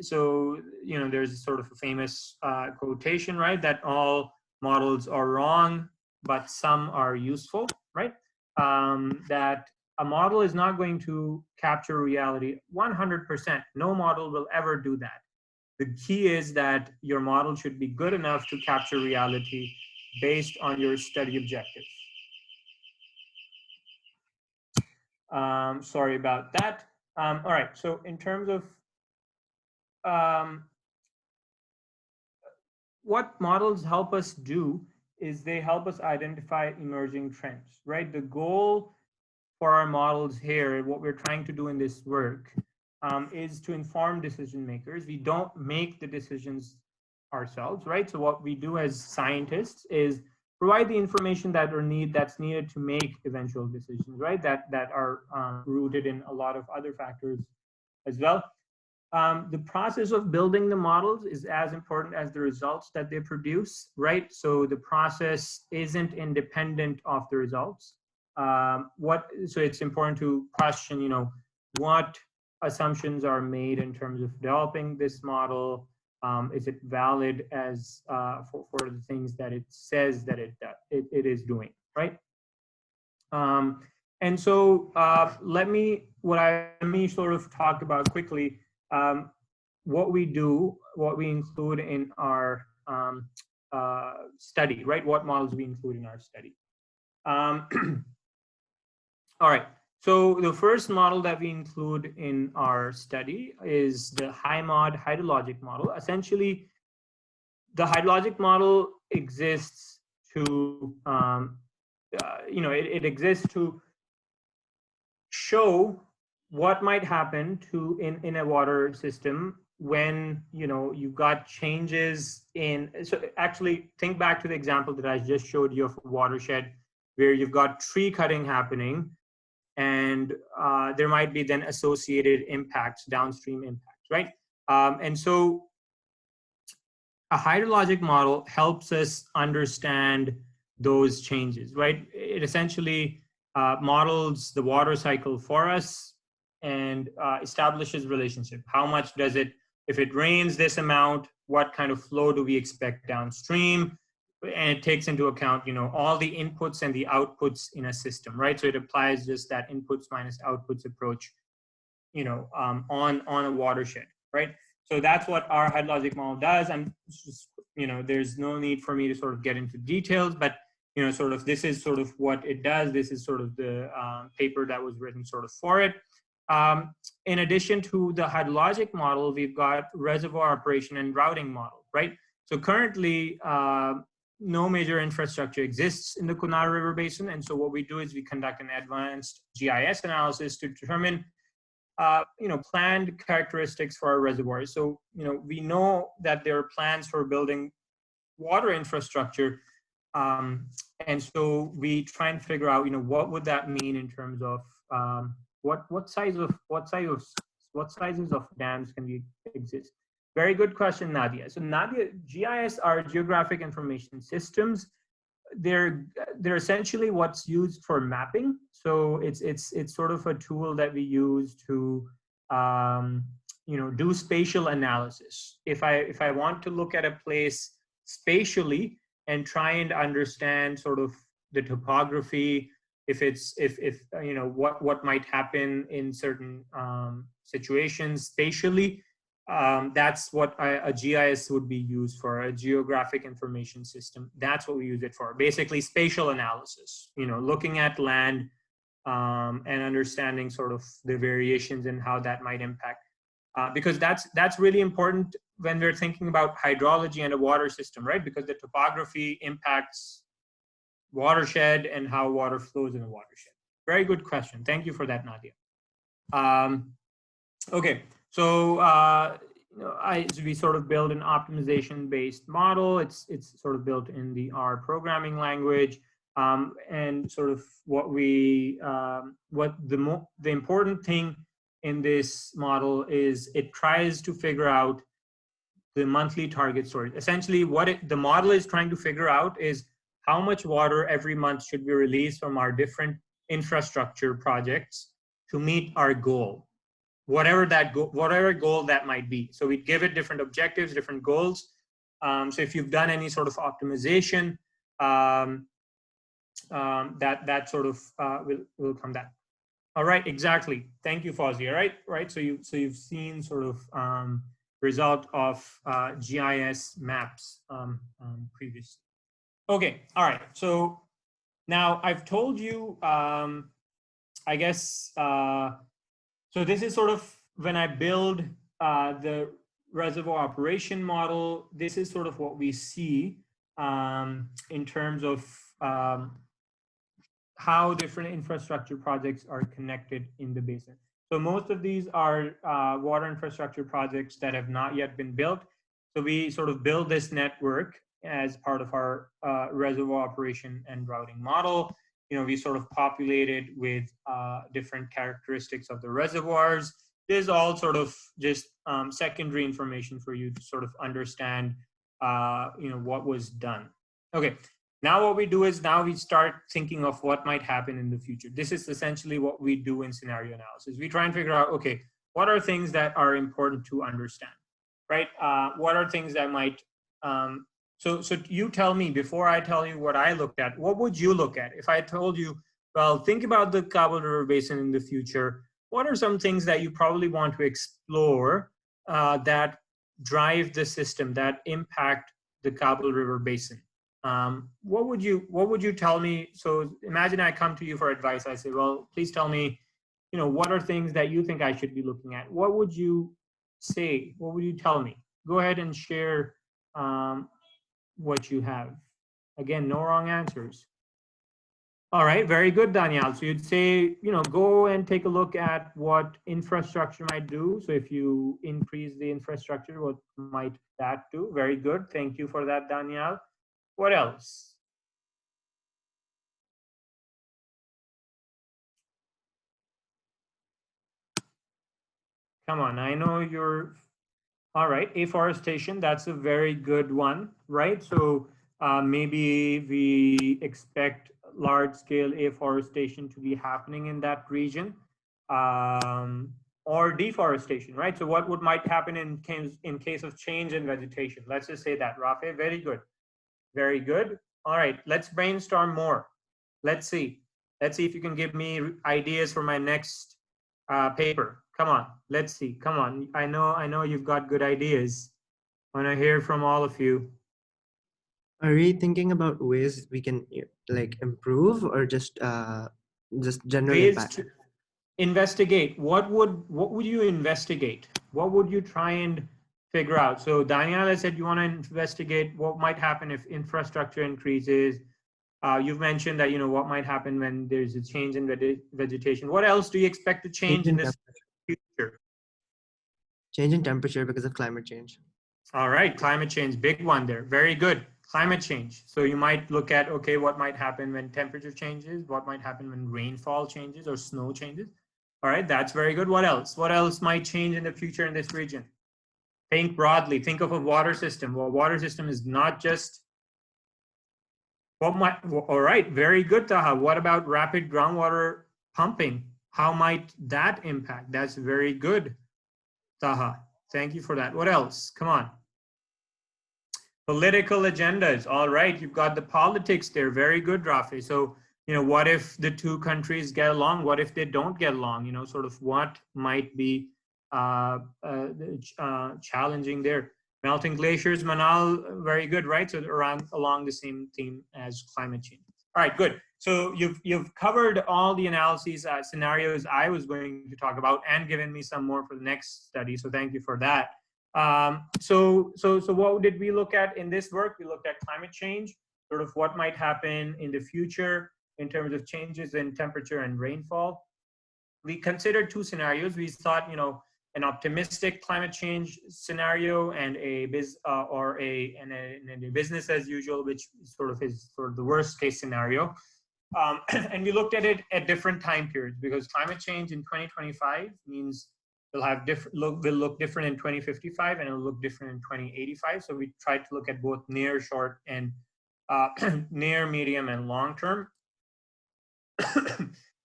So, you know, there's sort of a famous quotation, right? That all models are wrong, but some are useful, right? That a model is not going to capture reality 100%. No model will ever do that. The key is that your model should be good enough to capture reality based on your study objective. Sorry about that. All right, so in terms of what models help us do is they help us identify emerging trends, right? The goal for our models here, what we're trying to do in this work, is to inform decision makers. We don't make the decisions ourselves, right? So what we do as scientists is provide the information that's needed to make eventual decisions, right? That are rooted in a lot of other factors as well. The process of building the models is as important as the results that they produce, right? So the process isn't independent of the results. So it's important to question, you know, what assumptions are made in terms of developing this model. Is it valid as for the things that it says that it is doing, right? And so let me sort of talk about quickly what we do, what we include in our study, right? What models we include in our study. All right, so the first model that we include in our study is the high-mod hydrologic model. Essentially, the hydrologic model exists to, you know, it exists to show what might happen in a water system when you've got changes in, so actually think back to the example that I just showed you of a watershed where you've got tree cutting happening, and there might be then associated impacts, downstream impacts, right? And so a hydrologic model helps us understand those changes, right? It essentially models the water cycle for us and establishes relationship. How much does it, if it rains this amount, what kind of flow do we expect downstream? And it takes into account, all the inputs and the outputs in a system, right? So it applies just that inputs minus outputs approach, on a watershed, right? So that's what our hydrologic model does. And just, there's no need for me to sort of get into details, but sort of this is sort of what it does. This is sort of the paper that was written sort of for it. In addition to the hydrologic model, we've got reservoir operation and routing model, right? So currently, no major infrastructure exists in the Kunal River Basin. And so what we do is we conduct an advanced GIS analysis to determine planned characteristics for our reservoirs. So, we know that there are plans for building water infrastructure. And so we try and figure out, what would that mean in terms of what sizes of dams can we exist? Very good question, Nadia. So Nadia, GIS are geographic information systems. They're essentially what's used for mapping. So it's sort of a tool that we use to do spatial analysis. If I want to look at a place spatially and try and understand sort of the topography, if what might happen in certain situations spatially, that's what a GIS would be used for, a geographic information system. That's what we use it for. Basically spatial analysis, looking at land and understanding sort of the variations and how that might impact. Because that's really important when we're thinking about hydrology and a water system, right? Because the topography impacts watershed and how water flows in a watershed. Very good question. Thank you for that, Nadia. Okay, so we sort of build an optimization-based model. It's sort of built in the R programming language, and sort of what the important thing in this model is it tries to figure out the monthly target storage. Essentially, what the model is trying to figure out is how much water every month should we release from our different infrastructure projects to meet our goal, whatever goal that might be. So we give it different objectives, different goals. So if you've done any sort of optimization, that sort of will come back. All right, exactly. Thank you, Fawzi. All right. So you've seen sort of result of GIS maps previously. Okay. All right. So now I've told you, I guess. So this is sort of when I build the reservoir operation model. This is sort of what we see in terms of how different infrastructure projects are connected in the basin. So most of these are water infrastructure projects that have not yet been built. So we sort of build this network as part of our reservoir operation and routing model. We sort of populate it with different characteristics of the reservoirs. This is all sort of just secondary information for you to sort of understand, what was done. Okay. Now what we do is now we start thinking of what might happen in the future. This is essentially what we do in scenario analysis. We try and figure out, okay, what are things that are important to understand, right? What are things that might, so you tell me, before I tell you what I looked at, what would you look at? If I told you, well, think about the Kabul River Basin in the future, what are some things that you probably want to explore that drive the system, that impact the Kabul River Basin? What would you tell me? So imagine I come to you for advice. I say, well, please tell me, what are things that you think I should be looking at? What would you say? What would you tell me? Go ahead and share what you have. Again, no wrong answers. All right, very good, Danielle. So you'd say, go and take a look at what infrastructure might do. So if you increase the infrastructure, what might that do? Very good. Thank you for that, Danielle. What else? Come on, I know you're, all right, afforestation, that's a very good one, right? So maybe we expect large-scale afforestation to be happening in that region, or deforestation, right? So what might happen in case of change in vegetation? Let's just say that, Rafe, very good. Very good. All right, let's brainstorm more. Let's see if you can give me ideas for my next paper. Come on, let's see. Come on, I know you've got good ideas. I want to hear from all of you. Are we thinking about ways we can like improve, or just general Ways impact? to investigate. What would you investigate? What would you try and figure out? So Daniela said you want to investigate what might happen if infrastructure increases. You've mentioned that, what might happen when there's a change in vegetation. What else do you expect to change in this future? Change in temperature because of climate change. All right, climate change, big one there. Very good. Climate change. So you might look at, okay, what might happen when temperature changes? What might happen when rainfall changes or snow changes? All right, that's very good. What else? What else might change in the future in this region? Think broadly. Think of a water system. Well, water system is not just all right, very good, Taha. What about rapid groundwater pumping? How might that impact? That's very good, Taha. Thank you for that. What else? Come on. Political agendas. All right, you've got the politics there. Very good, Rafi. So, what if the two countries get along? What if they don't get along? Sort of what might be challenging there. Melting glaciers, Manal, very good, right? So along the same theme as climate change. All right, good. So you've covered all the analyses scenarios I was going to talk about, and given me some more for the next study. So thank you for that. So what did we look at in this work? We looked at climate change, sort of what might happen in the future in terms of changes in temperature and rainfall. We considered two scenarios. We thought, an optimistic climate change scenario and a business as usual, which sort of is the worst case scenario. And we looked at it at different time periods, because climate change in 2025 means will look different in 2055, and it'll look different in 2085. So we tried to look at both near, short, and near, medium, and long term.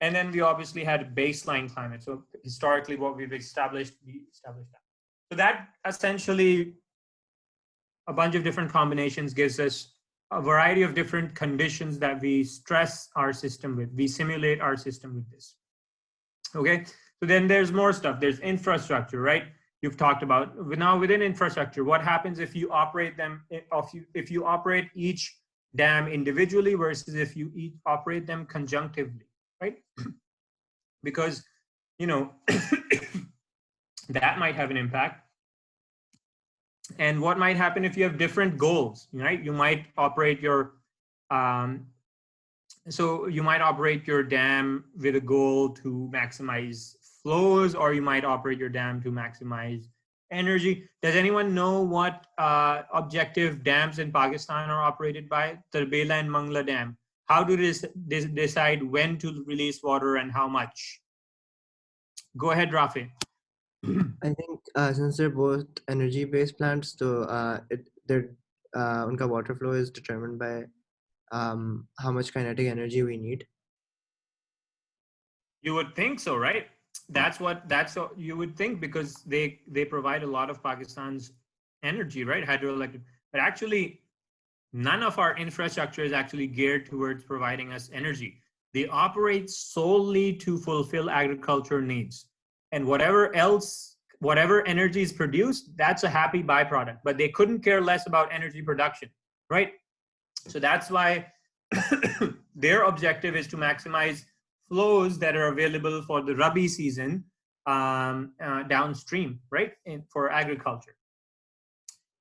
And then we obviously had baseline climate. So historically, what we established that. So that essentially, a bunch of different combinations gives us a variety of different conditions that we stress our system with. We simulate our system with this. Okay, so then there's more stuff. There's infrastructure, right? You've talked about. Now within infrastructure, what happens if you operate them, if you operate each dam individually versus if you operate them conjunctively, right? Because, that might have an impact. And what might happen if you have different goals, right? You might operate your, so you might operate your dam with a goal to maximize flows, or you might operate your dam to maximize energy. Does anyone know what objective dams in Pakistan are operated by? Tarbela and Mangla Dam. How do they decide when to release water and how much? Go ahead, Rafi. I think since they're both energy-based plants, so unka water flow is determined by how much kinetic energy we need. You would think so, right? That's what you would think, because they provide a lot of Pakistan's energy, right? Hydroelectric. But actually, none of our infrastructure is actually geared towards providing us energy. They operate solely to fulfill agriculture needs. And whatever energy is produced, that's a happy byproduct. But they couldn't care less about energy production, right? So that's why their objective is to maximize flows that are available for the Rabi season downstream, right, for agriculture.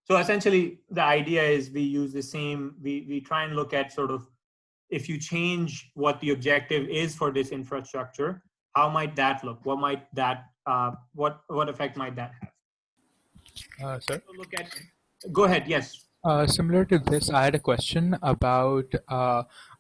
So essentially, the idea is we use the same, we try and look at sort of if you change what the objective is for this infrastructure, how might that look? What might that, what effect might that have? Sir? So look at, go ahead, yes. Similar to this, I had a question about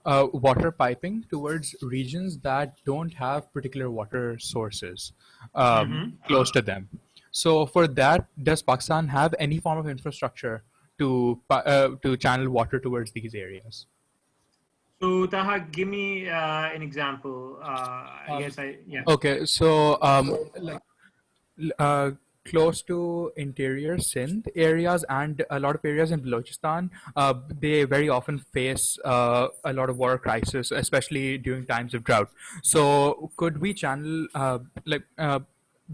water piping towards regions that don't have particular water sources close to them. So for that, does Pakistan have any form of infrastructure to channel water towards these areas? So Taha, give me an example. Yeah. Okay, so like close to interior Sindh areas and a lot of areas in Balochistan, they very often face a lot of water crisis, especially during times of drought. So could we channel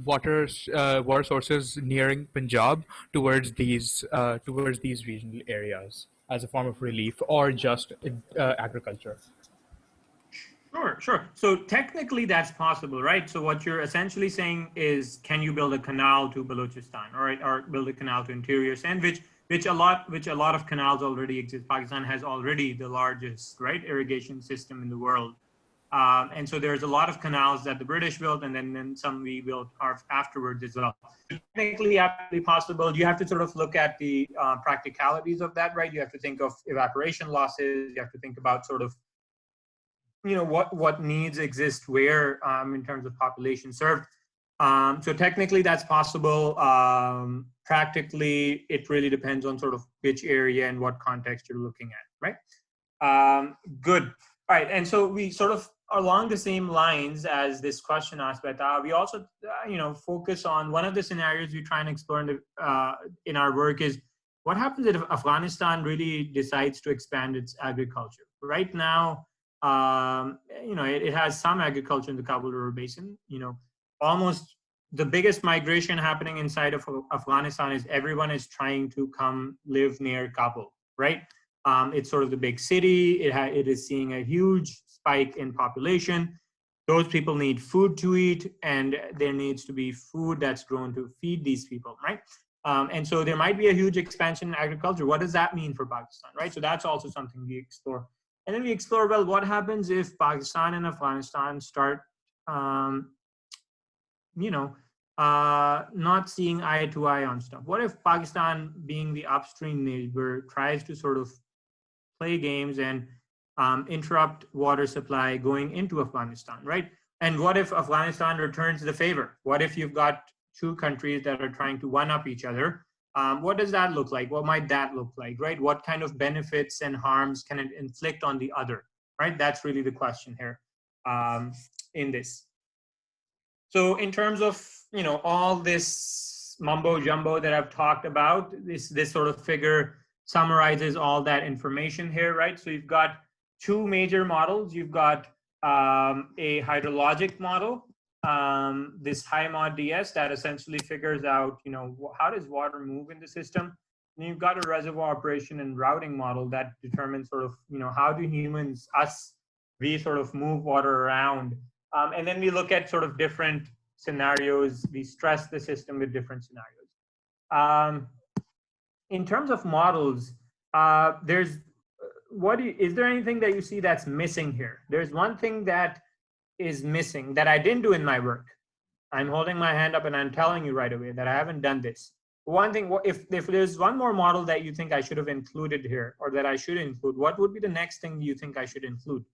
water sources nearing Punjab towards these regional areas as a form of relief, or just agriculture? Sure. So technically that's possible, right? So what you're essentially saying is, can you build a canal to Balochistan, or build a canal to interior Sindh, which a lot of canals already exist. Pakistan has already the largest, right, irrigation system in the world. And so there's a lot of canals that the British built, and then some we built afterwards as well. Technically, absolutely possible. You have to sort of look at the practicalities of that, right? You have to think of evaporation losses. You have to think about sort of, what needs exist where in terms of population served. So technically that's possible. Practically, it really depends on sort of which area and what context you're looking at, right? Good. All right, and so we sort of along the same lines as this question asked by Taha, we also focus on one of the scenarios we try and explore in our work is what happens if Afghanistan really decides to expand its agriculture. Right now, it has some agriculture in the Kabul River basin. Almost the biggest migration happening inside of Afghanistan is everyone is trying to come live near Kabul, right? It's sort of the big city. It is seeing a huge spike in population. Those people need food to eat, and there needs to be food that's grown to feed these people, right? And so there might be a huge expansion in agriculture. What does that mean for Pakistan, right? So that's also something we explore. And then we explore, well, what happens if Pakistan and Afghanistan start, not seeing eye to eye on stuff? What if Pakistan, being the upstream neighbor, tries to sort of play games and interrupt water supply going into Afghanistan, right? And what if Afghanistan returns the favor? What if you've got two countries that are trying to one-up each other? What does that look like? What might that look like, right? What kind of benefits and harms can it inflict on the other, right? That's really the question here in this. So in terms of, all this mumbo jumbo that I've talked about, this sort of figure summarizes all that information here, right? So you've got two major models. You've got a hydrologic model, this high mod DS that essentially figures out, how does water move in the system? And you've got a reservoir operation and routing model that determines sort of, how do humans, we sort of move water around. And then we look at sort of different scenarios. We stress the system with different scenarios. In terms of models, is there anything that you see that's missing here? There's one thing that is missing that I didn't do in my work. I'm holding my hand up and I'm telling you right away that I haven't done this. One thing, if there's one more model that you think I should have included here, or that I should include, what would be the next thing you think I should include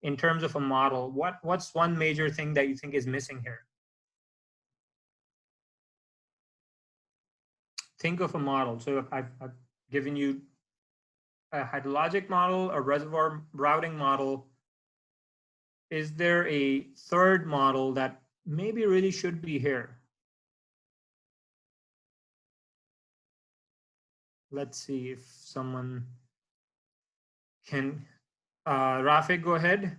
in terms of a model? What's one major thing that you think is missing here? Think of a model. So I've given you a hydrologic model, a reservoir routing model. Is there a third model that maybe really should be here? Let's see if someone can. Rafiq, go ahead.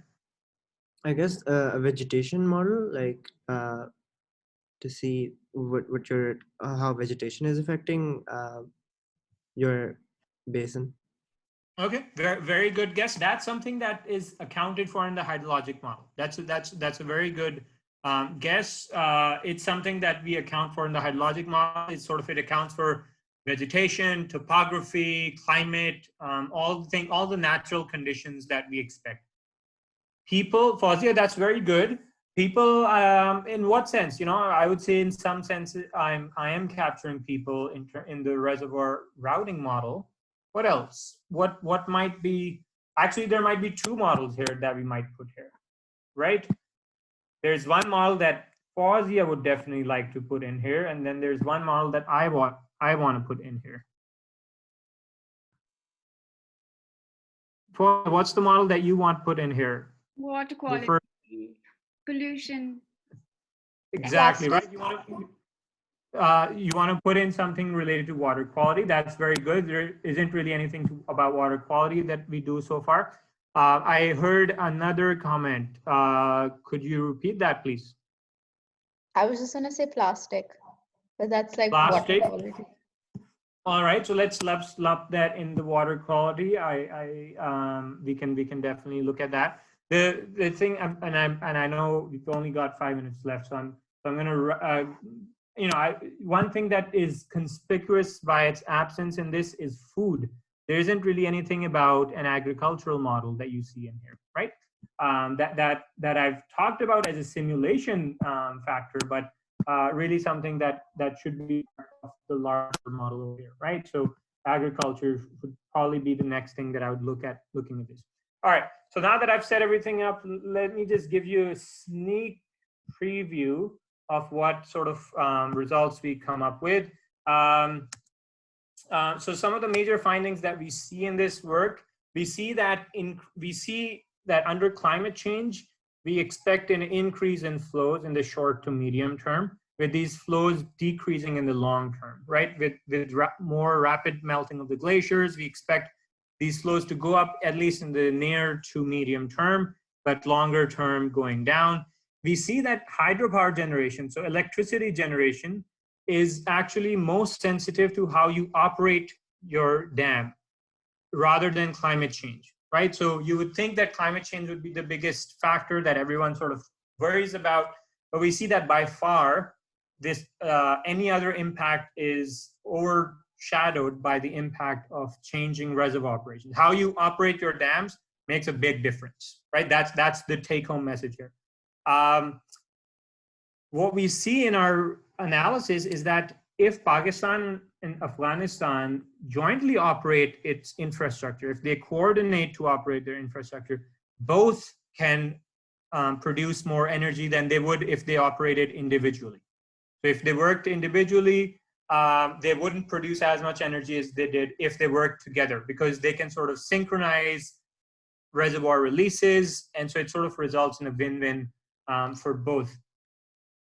I guess a vegetation model, like to see how vegetation is affecting your basin. Okay, very, very good guess. That's something that is accounted for in the hydrologic model. That's a very good guess. It's something that we account for in the hydrologic model. It accounts for vegetation, topography, climate, all the natural conditions that we expect. People, Fawzia, that's very good. People, in what sense? I would say in some sense, I am capturing people in the reservoir routing model. What else? What might be? Actually, there might be two models here that we might put here, right? There's one model that Fawzia would definitely like to put in here, and then there's one model that I want to put in here. What's the model that you want put in here? Water quality, pollution. Exactly, right? You want to put in something related to water quality. That's very good. There isn't really anything about water quality that we do so far. I heard another comment. Could you repeat that, please? I was just gonna say plastic, but that's like Plastic. water quality. All right, so let's lump that in the water quality. We can definitely look at that. The thing, and I know we've only got 5 minutes left, so I'm gonna one thing that is conspicuous by its absence in this is food. There isn't really anything about an agricultural model that you see in here, right? That I've talked about as a simulation factor, but really something that should be part of the larger model over here, right? So agriculture would probably be the next thing that I would look at looking at this. All right, so now that I've set everything up, let me just give you a sneak preview of what sort of results we come up with. So some of the major findings that we see in this work, we see that under climate change, we expect an increase in flows in the short to medium term, with these flows decreasing in the long term, right? With more rapid melting of the glaciers, we expect these flows to go up at least in the near to medium term, but longer term going down. We see that hydropower generation, so electricity generation, is actually most sensitive to how you operate your dam rather than climate change, right? So you would think that climate change would be the biggest factor that everyone sort of worries about, but we see that by far, this any other impact is overshadowed by the impact of changing reservoir operations. How you operate your dams makes a big difference, right? That's the take-home message here. What we see in our analysis is that if Pakistan and Afghanistan jointly operate its infrastructure, if they coordinate to operate their infrastructure, both can produce more energy than they would if they operated individually. So if they worked individually, they wouldn't produce as much energy as they did if they worked together, because they can sort of synchronize reservoir releases, and so it sort of results in a win-win for both.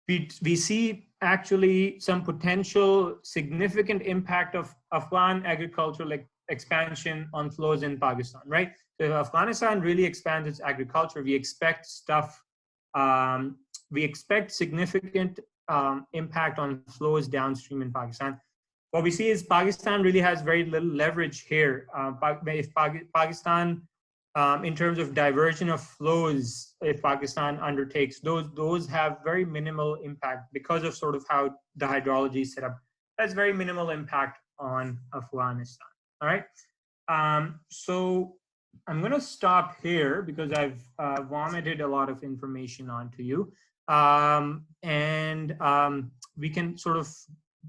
We see actually some potential significant impact of Afghan agricultural expansion on flows in Pakistan, right? So if Afghanistan really expands its agriculture, we expect significant impact on flows downstream in Pakistan. What we see is Pakistan really has very little leverage here. If Pakistan, in terms of diversion of flows, if Pakistan undertakes, those have very minimal impact because of sort of how the hydrology is set up. That's very minimal impact on Afghanistan. All right. So I'm going to stop here because I've vomited a lot of information onto you. We can sort of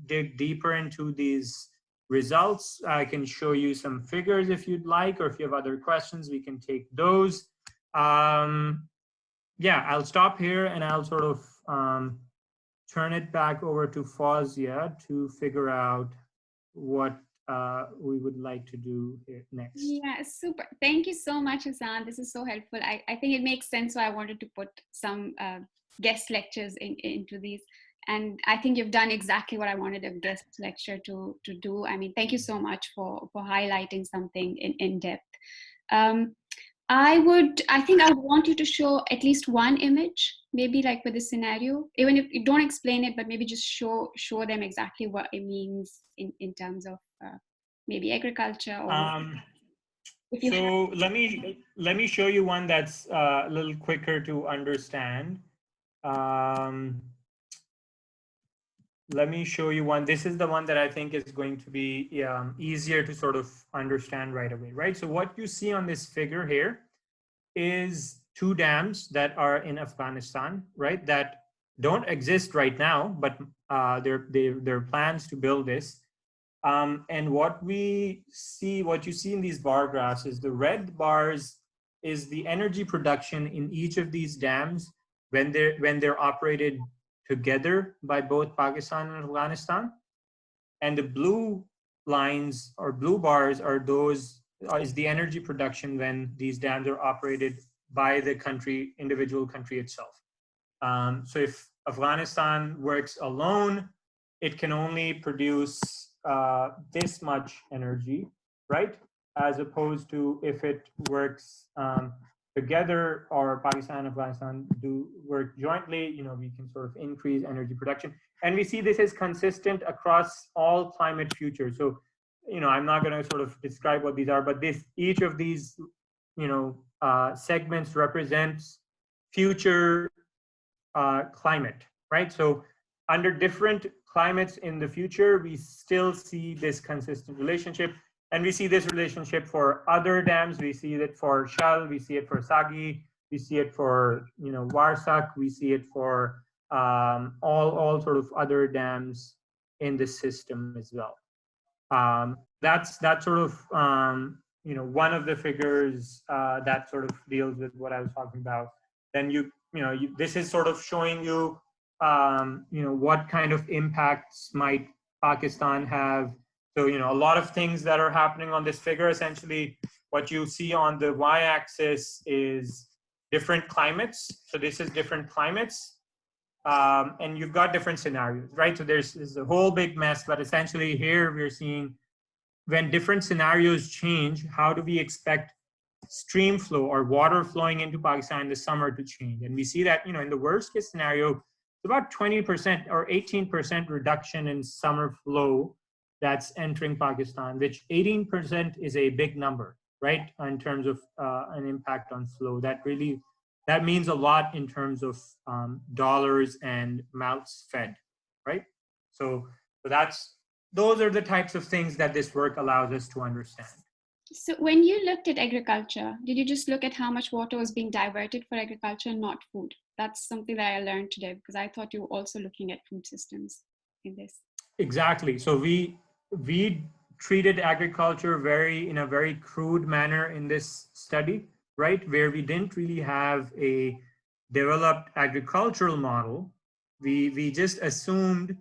dig deeper into these results. I can show you some figures if you'd like, or if you have other questions, we can take those. Yeah, I'll stop here and I'll sort of turn it back over to Fawzia to figure out what we would like to do here next. Yeah, super. Thank you so much, Hassan. This is so helpful. I think it makes sense. So I wanted to put some guest lectures into these. And I think you've done exactly what I wanted a guest lecture to do. I mean, thank you so much for highlighting something in depth. I think I would want you to show at least one image, maybe like with a scenario, even if you don't explain it, but maybe just show them exactly what it means in terms of maybe agriculture. Or so let me show you one that's a little quicker to understand. let me show you one. This is the one that I think is going to be easier to sort of understand right away, right? So what you see on this figure here is two dams that are in Afghanistan, right? That don't exist right now, but there are plans to build this. And what you see in these bar graphs is the red bars is the energy production in each of these dams when they're operated together by both Pakistan and Afghanistan. And the blue lines or blue bars are is the energy production when these dams are operated by the individual country itself. So if Afghanistan works alone, it can only produce this much energy, right? As opposed to if it works together, or Pakistan and Afghanistan do work jointly, we can sort of increase energy production. And we see this is consistent across all climate futures. So, I'm not going to sort of describe what these are, but each of these, segments represents future climate, right? So under different climates in the future, we still see this consistent relationship. And we see this relationship for other dams. We see it for Shell, we see it for Sagi, we see it for Warsak, we see it for all sort of other dams in the system as well. That's sort of one of the figures that sort of deals with what I was talking about. Then this is sort of showing you what kind of impacts might Pakistan have. So a lot of things that are happening on this figure. Essentially, what you see on the y-axis is different climates. So this is different climates. And you've got different scenarios, right? So there's a whole big mess, but essentially here we're seeing when different scenarios change, how do we expect stream flow or water flowing into Pakistan in the summer to change? And we see that, in the worst case scenario, it's about 20% or 18% reduction in summer flow that's entering Pakistan, which 18% is a big number, right? In terms of an impact on flow. That means a lot in terms of dollars and mouths fed, right? So those are the types of things that this work allows us to understand. So when you looked at agriculture, did you just look at how much water was being diverted for agriculture and not food? That's something that I learned today, because I thought you were also looking at food systems in this. Exactly. So we treated agriculture in a very crude manner in this study, right? Where we didn't really have a developed agricultural model. We just assumed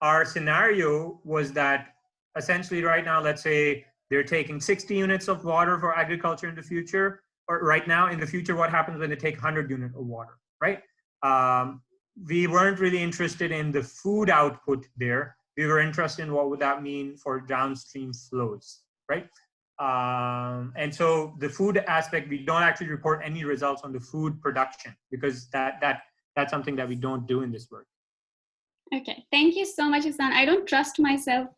our scenario was that essentially right now, let's say they're taking 60 units of water for agriculture in the future, or right now in the future, what happens when they take 100 units of water, right? We weren't really interested in the food output there. We were interested in what would that mean for downstream flows, right? And so the food aspect, we don't actually report any results on the food production, because that's something that we don't do in this work. Okay, thank you so much, Hassan. I don't trust myself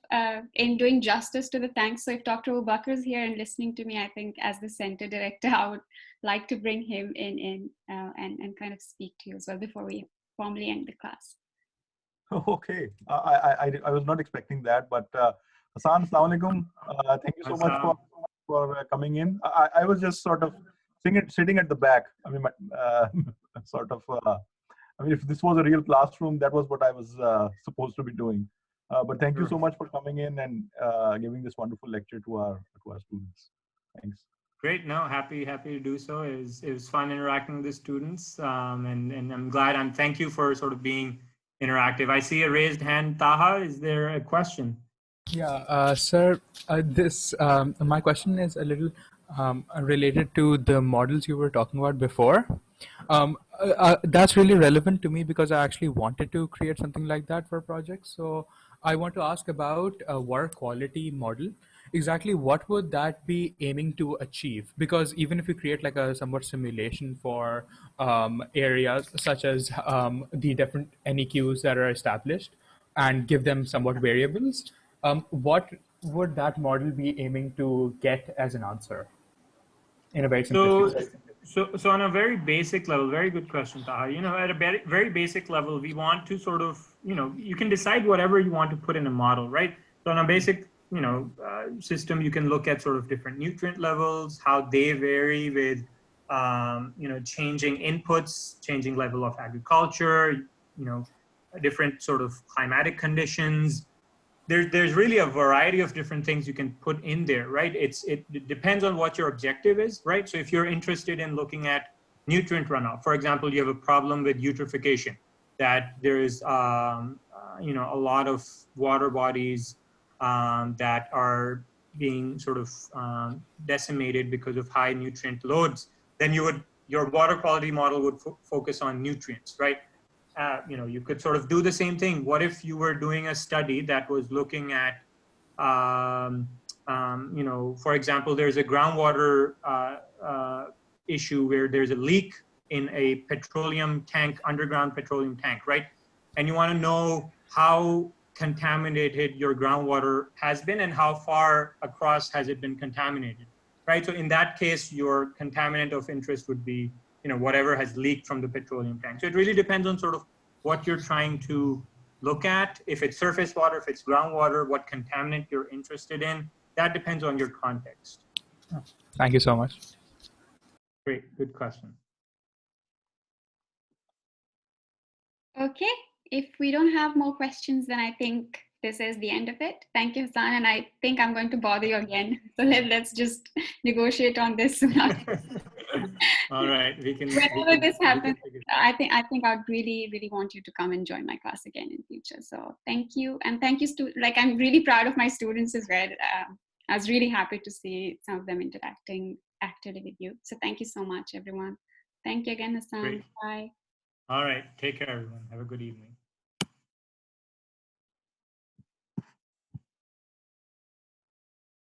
in doing justice to the thanks. So if Dr. Abubakar is here and listening to me, I think as the center director, I would like to bring him in and kind of speak to you as well before we formally end the class. Okay, I was not expecting that, but Hassan, assalamu alaikum. Thank you so much for coming in. I was just sort of sitting at the back. I mean, if this was a real classroom, that was what I was supposed to be doing. But thank you so much for coming in and giving this wonderful lecture to our students. Thanks. Great. No, happy to do so. It was fun interacting with the students, and I'm glad. Thank you for sort of being interactive. I see a raised hand. Taha, is there a question? Yeah, sir. My question is a little related to the models you were talking about before. That's really relevant to me because I actually wanted to create something like that for a project. So I want to ask about a water quality model. Exactly what would that be aiming to achieve? Because even if you create like a somewhat simulation for areas such as the different NEQs that are established and give them somewhat variables, what would that model be aiming to get as an answer in a very simplistic way? So on a very basic level, very good question, Taha. You know, at a very, very basic level, we want to sort of, you know, you can decide whatever you want to put in a model, right? So on a basic, you know, system, you can look at sort of different nutrient levels, how they vary with, you know, changing inputs, changing level of agriculture, you know, different sort of climatic conditions. There's really a variety of different things you can put in there, right? It depends on what your objective is, right? So if you're interested in looking at nutrient runoff, for example, you have a problem with eutrophication, that there is, you know, a lot of water bodies that are being sort of decimated because of high nutrient loads, then your water quality model would focus on nutrients, right? You know, you could sort of do the same thing. What if you were doing a study that was looking at, you know, for example, there's a groundwater issue where there's a leak in a petroleum tank, underground petroleum tank, right? And you want to know how contaminated your groundwater has been and how far across has it been contaminated, right? So in that case, your contaminant of interest would be, you know, whatever has leaked from the petroleum tank. So it really depends on sort of what you're trying to look at. If it's surface water, if it's groundwater, what contaminant you're interested in, that depends on your context. Thank you so much. Great, good question. Okay, if we don't have more questions, then I think this is the end of it. Thank you, Hassan, and I think I'm going to bother you again. So let's just negotiate on this soon. All right, whenever this happens, I think I'd really want you to come and join my class again in future. So thank you, and thank you, like I'm really proud of my students as well. I was really happy to see some of them interacting actively with you. So thank you so much, everyone. Thank you again, Hassan. Great. Bye. All right, take care, everyone. Have a good evening.